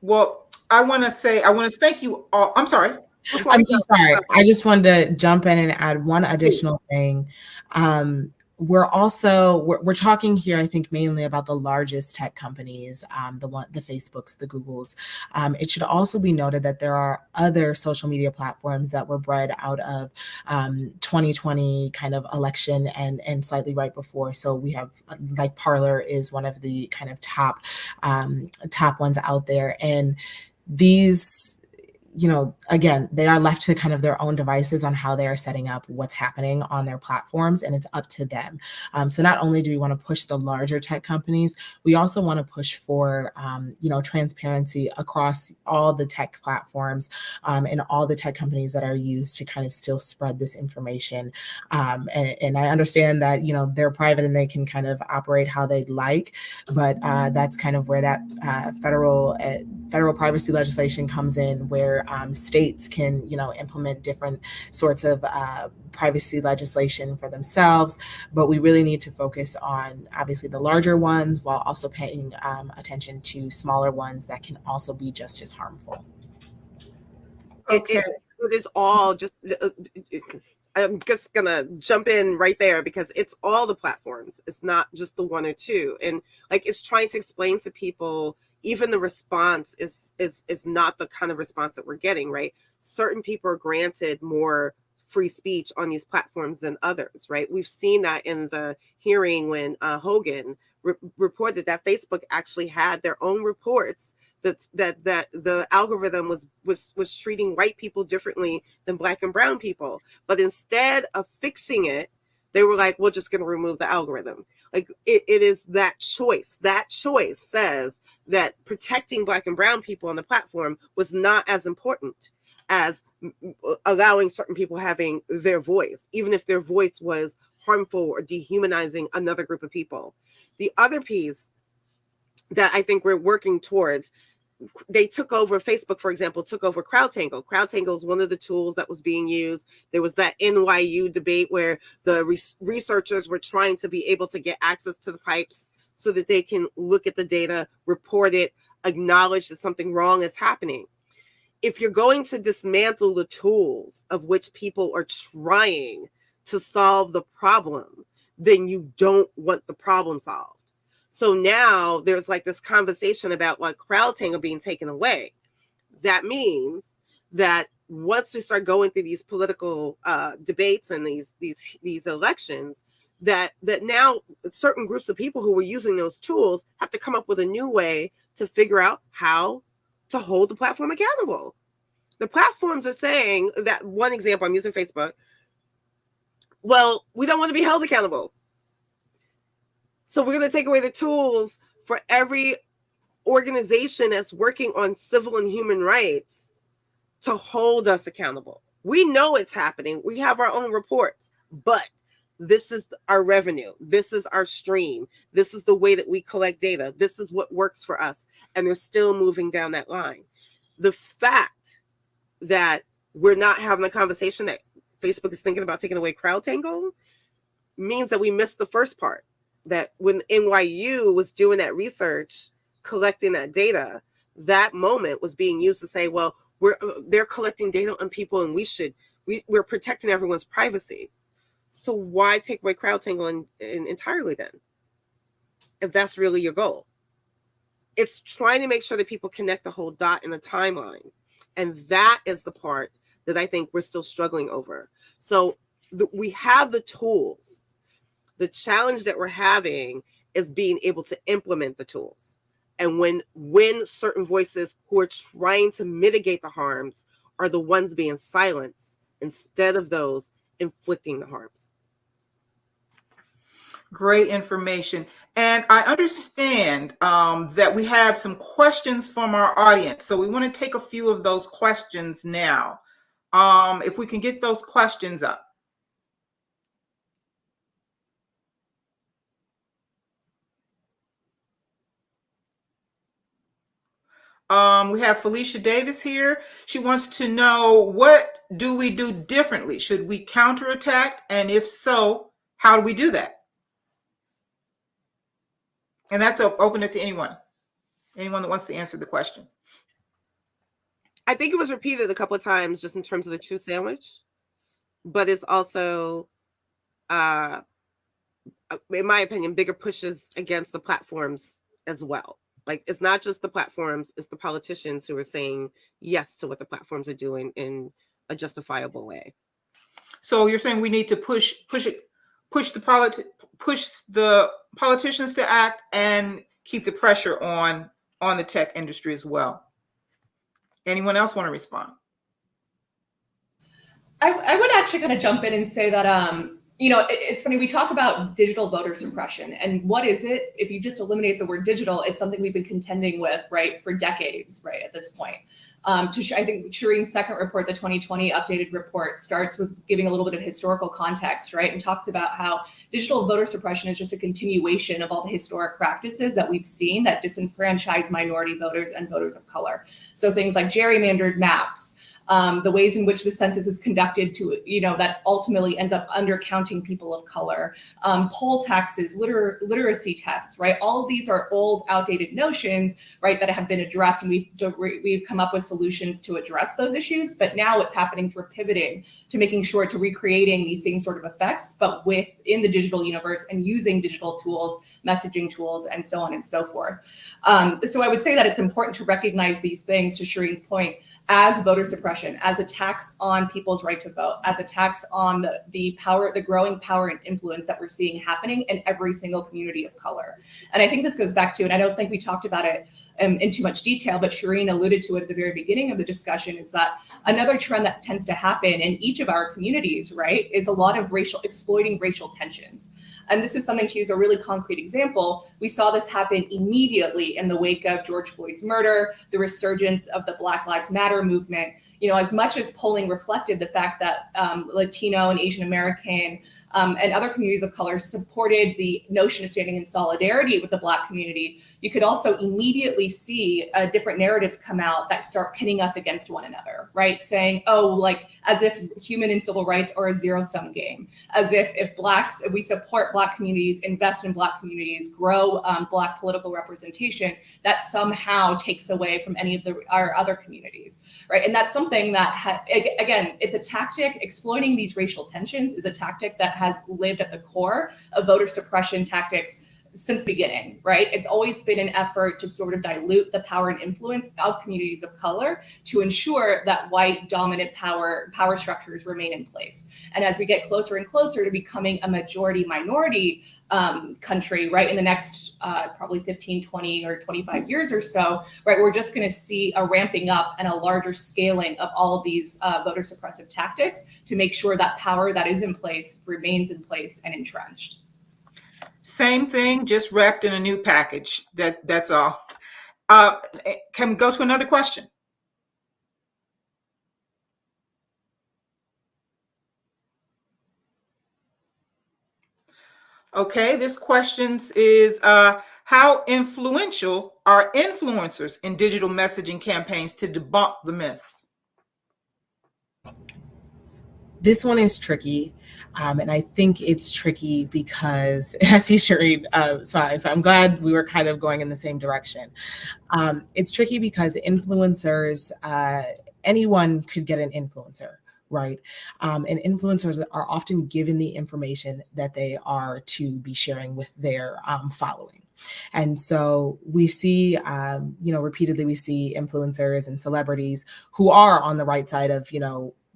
Well, I want to thank you all. I'm sorry. I'm so sorry. I just wanted to jump in and add one additional thing. We're talking here, I think, mainly about the largest tech companies, the Facebooks, the Googles. It should also be noted that there are other social media platforms that were bred out of 2020 kind of election and slightly right before. So we have like Parler is one of the kind of top ones out there, and these. Again, they are left to kind of their own devices on how they are setting up what's happening on their platforms, and it's up to them. So not only do we want to push the larger tech companies, we also want to push for, transparency across all the tech platforms and all the tech companies that are used to kind of still spread this information. And I understand that, they're private and they can kind of operate how they'd like, but that's kind of where that federal privacy legislation comes in, where states can, implement different sorts of privacy legislation for themselves. But we really need to focus on, obviously, the larger ones while also paying attention to smaller ones that can also be just as harmful. Okay. It is all just... I'm just gonna jump in right there because it's all the platforms. It's not just the one or two. And it's trying to explain to people, even the response is not the kind of response that we're getting, right? Certain people are granted more free speech on these platforms than others, right? We've seen that in the hearing when Hogan, reported that Facebook actually had their own reports that the algorithm was treating white people differently than Black and brown people. But instead of fixing it, they were like, we're just going to remove the algorithm. Like it is that choice. That choice says that protecting Black and brown people on the platform was not as important as allowing certain people having their voice, even if their voice was harmful or dehumanizing another group of people. The other piece that I think we're working towards, they took over, Facebook, for example, took over CrowdTangle. CrowdTangle is one of the tools that was being used. There was that NYU debate where the researchers were trying to be able to get access to the pipes so that they can look at the data, report it, acknowledge that something wrong is happening. If you're going to dismantle the tools of which people are trying to solve the problem, then you don't want the problem solved. So now there's like this conversation about like CrowdTangle being taken away. That means that once we start going through these political debates and these elections, that now certain groups of people who were using those tools have to come up with a new way to figure out how to hold the platform accountable. The platforms are saying that, one example, I'm using Facebook. Well, we don't want to be held accountable. So we're going to take away the tools for every organization that's working on civil and human rights to hold us accountable. We know it's happening. We have our own reports, but this is our revenue. This is our stream. This is the way that we collect data. This is what works for us. And they're still moving down that line. The fact that we're not having a conversation that Facebook is thinking about taking away CrowdTangle means that we missed the first part. That when NYU was doing that research, collecting that data, that moment was being used to say, well, they're collecting data on people and we're protecting everyone's privacy. So why take away CrowdTangle entirely then, if that's really your goal? It's trying to make sure that people connect the whole dot in the timeline. And that is the part that I think we're still struggling over. So we have the tools. The challenge that we're having is being able to implement the tools. And when certain voices who are trying to mitigate the harms are the ones being silenced instead of those inflicting the harms. Great information. And I understand that we have some questions from our audience. So we want to take a few of those questions now. If we can get those questions up. We have Felicia Davis here. She wants to know, what do we do differently? Should we counterattack? And if so, how do we do that? And that's open to anyone that wants to answer the question. I think it was repeated a couple of times just in terms of the truth sandwich, but it's also, in my opinion, bigger pushes against the platforms as well. Like, it's not just the platforms, it's the politicians who are saying yes to what the platforms are doing in a justifiable way. So you're saying we need to push the politicians to act and keep the pressure on the tech industry as well. Anyone else want to respond? I would actually kind of jump in and say that, it's funny, we talk about digital voter suppression, and what is it? If you just eliminate the word digital, it's something we've been contending with, right, for decades, right, at this point. I think Shireen's second report, the 2020 updated report, starts with giving a little bit of historical context, right, and talks about how digital voter suppression is just a continuation of all the historic practices that we've seen that disenfranchise minority voters and voters of color. So things like gerrymandered maps, the ways in which the census is conducted that ultimately ends up undercounting people of color, poll taxes, literacy tests, right? All of these are old, outdated notions, right, that have been addressed, and we've come up with solutions to address those issues. But now what's happening is we're pivoting to making sure to recreating these same sort of effects, but within the digital universe and using digital tools, messaging tools, and so on and so forth. So I would say that it's important to recognize these things, to Shireen's point, as voter suppression, as attacks on people's right to vote, as attacks on the growing power and influence that we're seeing happening in every single community of color. And I think this goes back to, and I don't think we talked about it in too much detail, but Shireen alluded to it at the very beginning of the discussion, is that another trend that tends to happen in each of our communities, right, is a lot of exploiting racial tensions. And this is something, to use a really concrete example, we saw this happen immediately in the wake of George Floyd's murder, the resurgence of the Black Lives Matter movement. You know, as much as polling reflected the fact that Latino and Asian American and other communities of color supported the notion of standing in solidarity with the Black community, you could also immediately see different narratives come out that start pitting us against one another, right? Saying, oh, like, as if human and civil rights are a zero-sum game, as if we support Black communities, invest in Black communities, grow Black political representation, that somehow takes away from any of our other communities, right? And that's something that, again, it's a tactic. Exploiting these racial tensions is a tactic that has lived at the core of voter suppression tactics since the beginning, right? It's always been an effort to sort of dilute the power and influence of communities of color to ensure that white dominant power structures remain in place. And as we get closer and closer to becoming a majority minority country, right, in the next probably 15, 20 or 25 years or so, right, we're just going to see a ramping up and a larger scaling of all of these voter suppressive tactics to make sure that power that is in place remains in place and entrenched. Same thing, just wrapped in a new package. That's all. Can we go to another question? Okay, this question is, how influential are influencers in digital messaging campaigns to debunk the myths? This one is tricky, and I think it's tricky because I see Shireen, so I'm glad we were kind of going in the same direction. It's tricky because influencers, anyone could get an influencer, right? And influencers are often given the information that they are to be sharing with their following. And so we see, repeatedly we see influencers and celebrities who are on the right side of,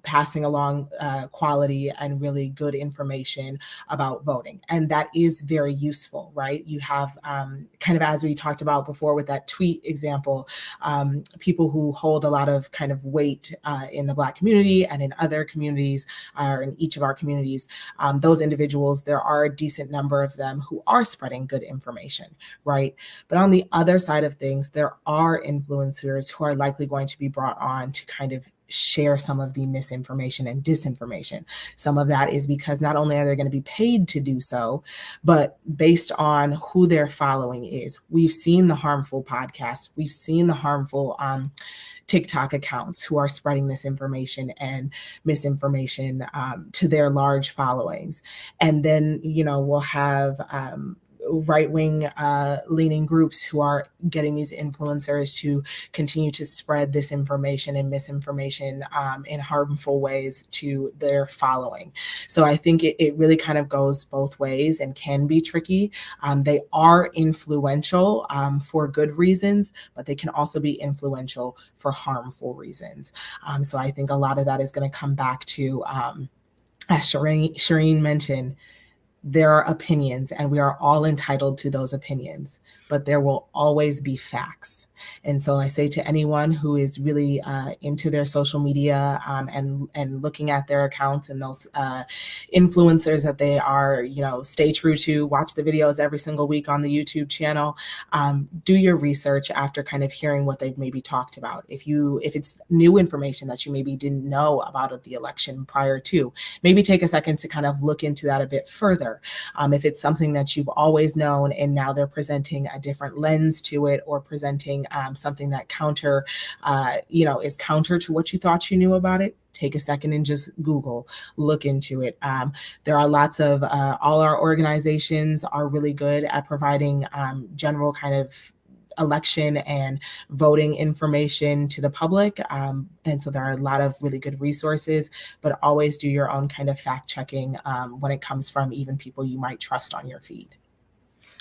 passing along quality and really good information about voting. And that is very useful, right? You have kind of, as we talked about before with that tweet example, people who hold a lot of kind of weight in the Black community and in other communities, or in each of our communities. Those individuals, there are a decent number of them who are spreading good information, right? But on the other side of things, there are influencers who are likely going to be brought on to kind of share some of the misinformation and disinformation. Some of that is because not only are they going to be paid to do so, but based on who their following is. We've seen the harmful podcasts, we've seen the harmful TikTok accounts who are spreading this information and misinformation to their large followings. And then, we'll have right-wing leaning groups who are getting these influencers to continue to spread this information and misinformation in harmful ways to their following. So I think it really kind of goes both ways and can be tricky. They are influential for good reasons, but they can also be influential for harmful reasons. So I think a lot of that is going to come back to, as Shireen mentioned, there are opinions and we are all entitled to those opinions, but there will always be facts. And so I say to anyone who is really into their social media and looking at their accounts and those influencers that they are, stay true to, watch the videos every single week on the YouTube channel, do your research after kind of hearing what they've maybe talked about. If it's new information that you maybe didn't know about the election prior to, maybe take a second to kind of look into that a bit further. If it's something that you've always known and now they're presenting a different lens to it, or presenting something that is counter to what you thought you knew about it, take a second and just Google, look into it. There are lots of, all our organizations are really good at providing general kind of election and voting information to the public. And so there are a lot of really good resources, but always do your own kind of fact checking when it comes from even people you might trust on your feed.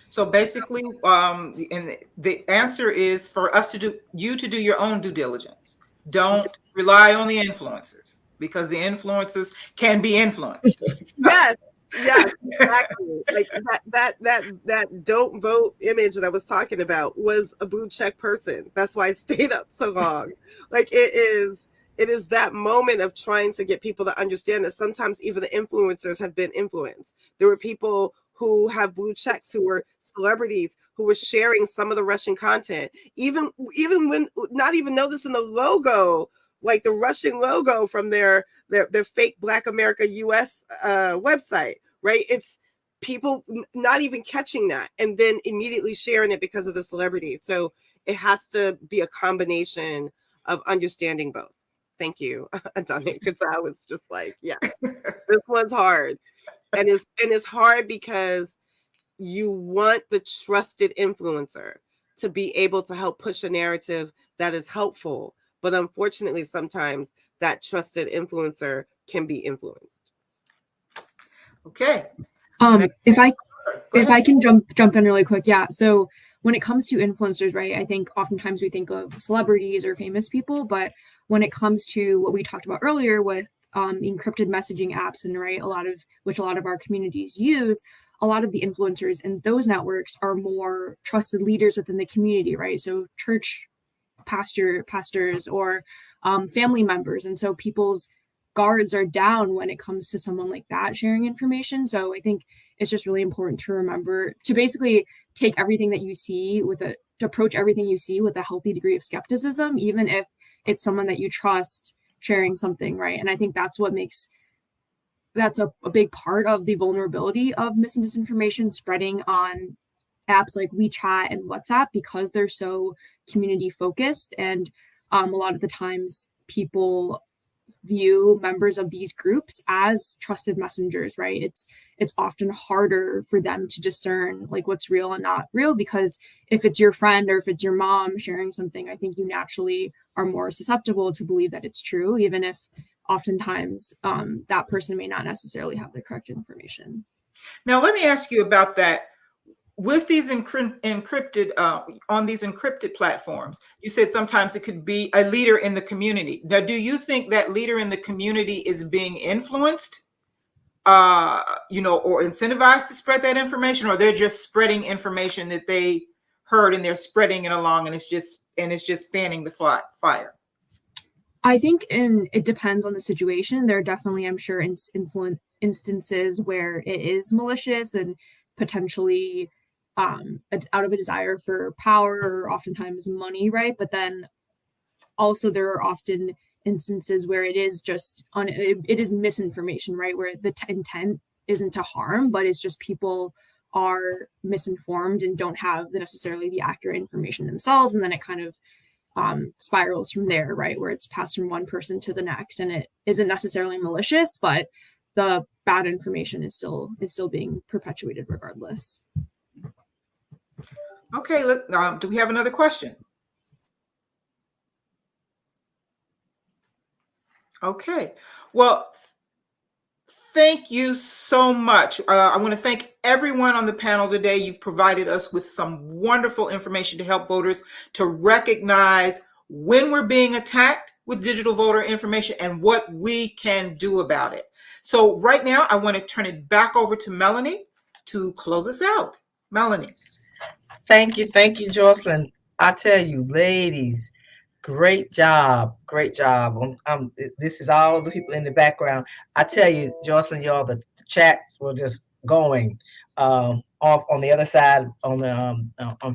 So basically, and the answer is for us to do your own due diligence. Don't Rely on the influencers because the influencers can be influenced. Yes, yes, exactly. Like that don't vote image that I was talking about was a blue check person. That's why it stayed up so long. Like it is that moment of trying to get people to understand that sometimes even the influencers have been influenced. There were people who have blue checks who were celebrities who were sharing some of the Russian content, even when not even noticing the logo, like the Russian logo from their fake Black America US website, right? It's people not even catching that and then immediately sharing it because of the celebrity. So it has to be a combination of understanding both. Thank you, Adani, because I was just like, yes, this one's hard. And it's hard because you want the trusted influencer to be able to help push a narrative that is helpful. But unfortunately, sometimes that trusted influencer can be influenced. Okay. If I can jump in really quick, yeah. So when it comes to influencers, right, I think oftentimes we think of celebrities or famous people, but when it comes to what we talked about earlier with encrypted messaging apps and right, a lot of our communities use, a lot of the influencers in those networks are more trusted leaders within the community, right? So church pastors or family members, and so people's guards are down when it comes to someone like that sharing information. So I think it's just really important to remember to basically take everything that you see to approach everything you see with a healthy degree of skepticism, even if it's someone that you trust sharing something, right? And I think that's a big part of the vulnerability of mis and disinformation spreading on apps like WeChat and WhatsApp because they're so community focused. And a lot of the times people view members of these groups as trusted messengers, right? It's often harder for them to discern like what's real and not real, because if it's your friend or if it's your mom sharing something, I think you naturally are more susceptible to believe that it's true, even if oftentimes that person may not necessarily have the correct information. Now, let me ask you about that. With these encrypted on these encrypted platforms, you said sometimes it could be a leader in the community. Now, do you think that leader in the community is being influenced, or incentivized to spread that information, or they're just spreading information that they heard and they're spreading it along, and it's just fanning the fire? I think it depends on the situation. There are definitely, I'm sure, instances where it is malicious and potentially out of a desire for power or oftentimes money, right? But then also there are often instances where it is just it is misinformation, right? Where the intent isn't to harm, but it's just people are misinformed and don't have necessarily the accurate information themselves, and then it kind of spirals from there, right? Where it's passed from one person to the next, and it isn't necessarily malicious, but the bad information is still being perpetuated regardless. Okay, do we have another question? Okay, well, thank you so much. I want to thank everyone on the panel today. You've provided us with some wonderful information to help voters to recognize when we're being attacked with digital voter information and what we can do about it. So right now, I want to turn it back over to Melanie to close us out. Melanie. Thank you, Jocelyn. I tell you, ladies, great job. This is all the people in the background. I tell you, Jocelyn, y'all, the chats were just going off on the other side on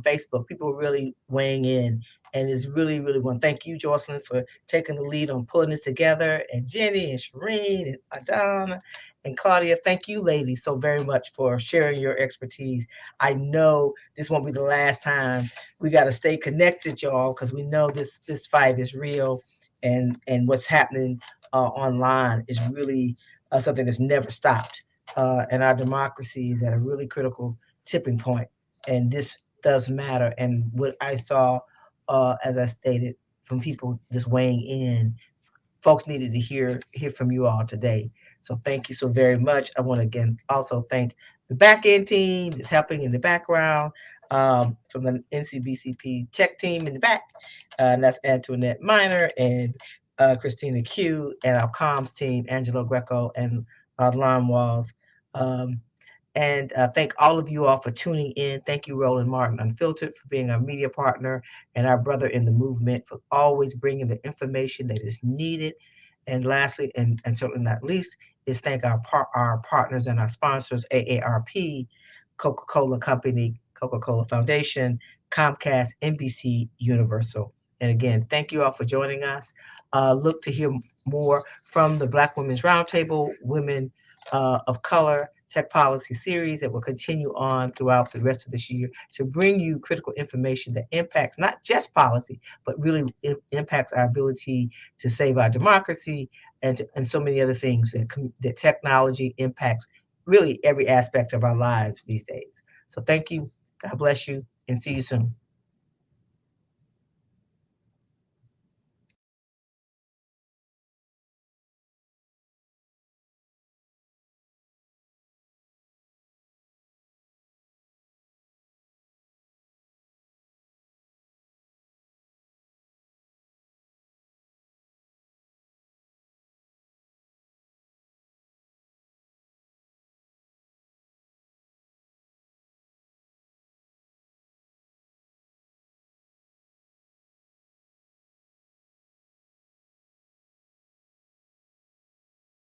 Facebook. People were really weighing in, and it's really, really one. Thank you, Jocelyn, for taking the lead on pulling this together, and Jenny and Shireen and Adana and Claudia. Thank you, ladies, so very much for sharing your expertise. I know this won't be the last time. We got to stay connected, y'all, because we know this fight is real, and what's happening online is really something that's never stopped. And our democracy is at a really critical tipping point, and this does matter. And what I saw, as I stated, from people just weighing in, folks needed to hear from you all today. So thank you so very much. I want to again also thank the back end team that's helping in the background, from the NCBCP tech team in the back, and that's Antoinette Miner and Christina Q, and our comms team, Angelo Greco and Lon Walls. And thank all of you all for tuning in. Thank you, Roland Martin Unfiltered, for being our media partner and our brother in the movement, for always bringing the information that is needed. And lastly, and certainly not least, is thank our partners and our sponsors, AARP, Coca-Cola Company, Coca-Cola Foundation, Comcast, NBC Universal. And again, thank you all for joining us. Look to hear more from the Black Women's Roundtable, Women of Color Tech Policy series that will continue on throughout the rest of this year to bring you critical information that impacts not just policy, but really impacts our ability to save our democracy and so many other things that technology impacts really every aspect of our lives these days. So thank you. God bless you, and see you soon.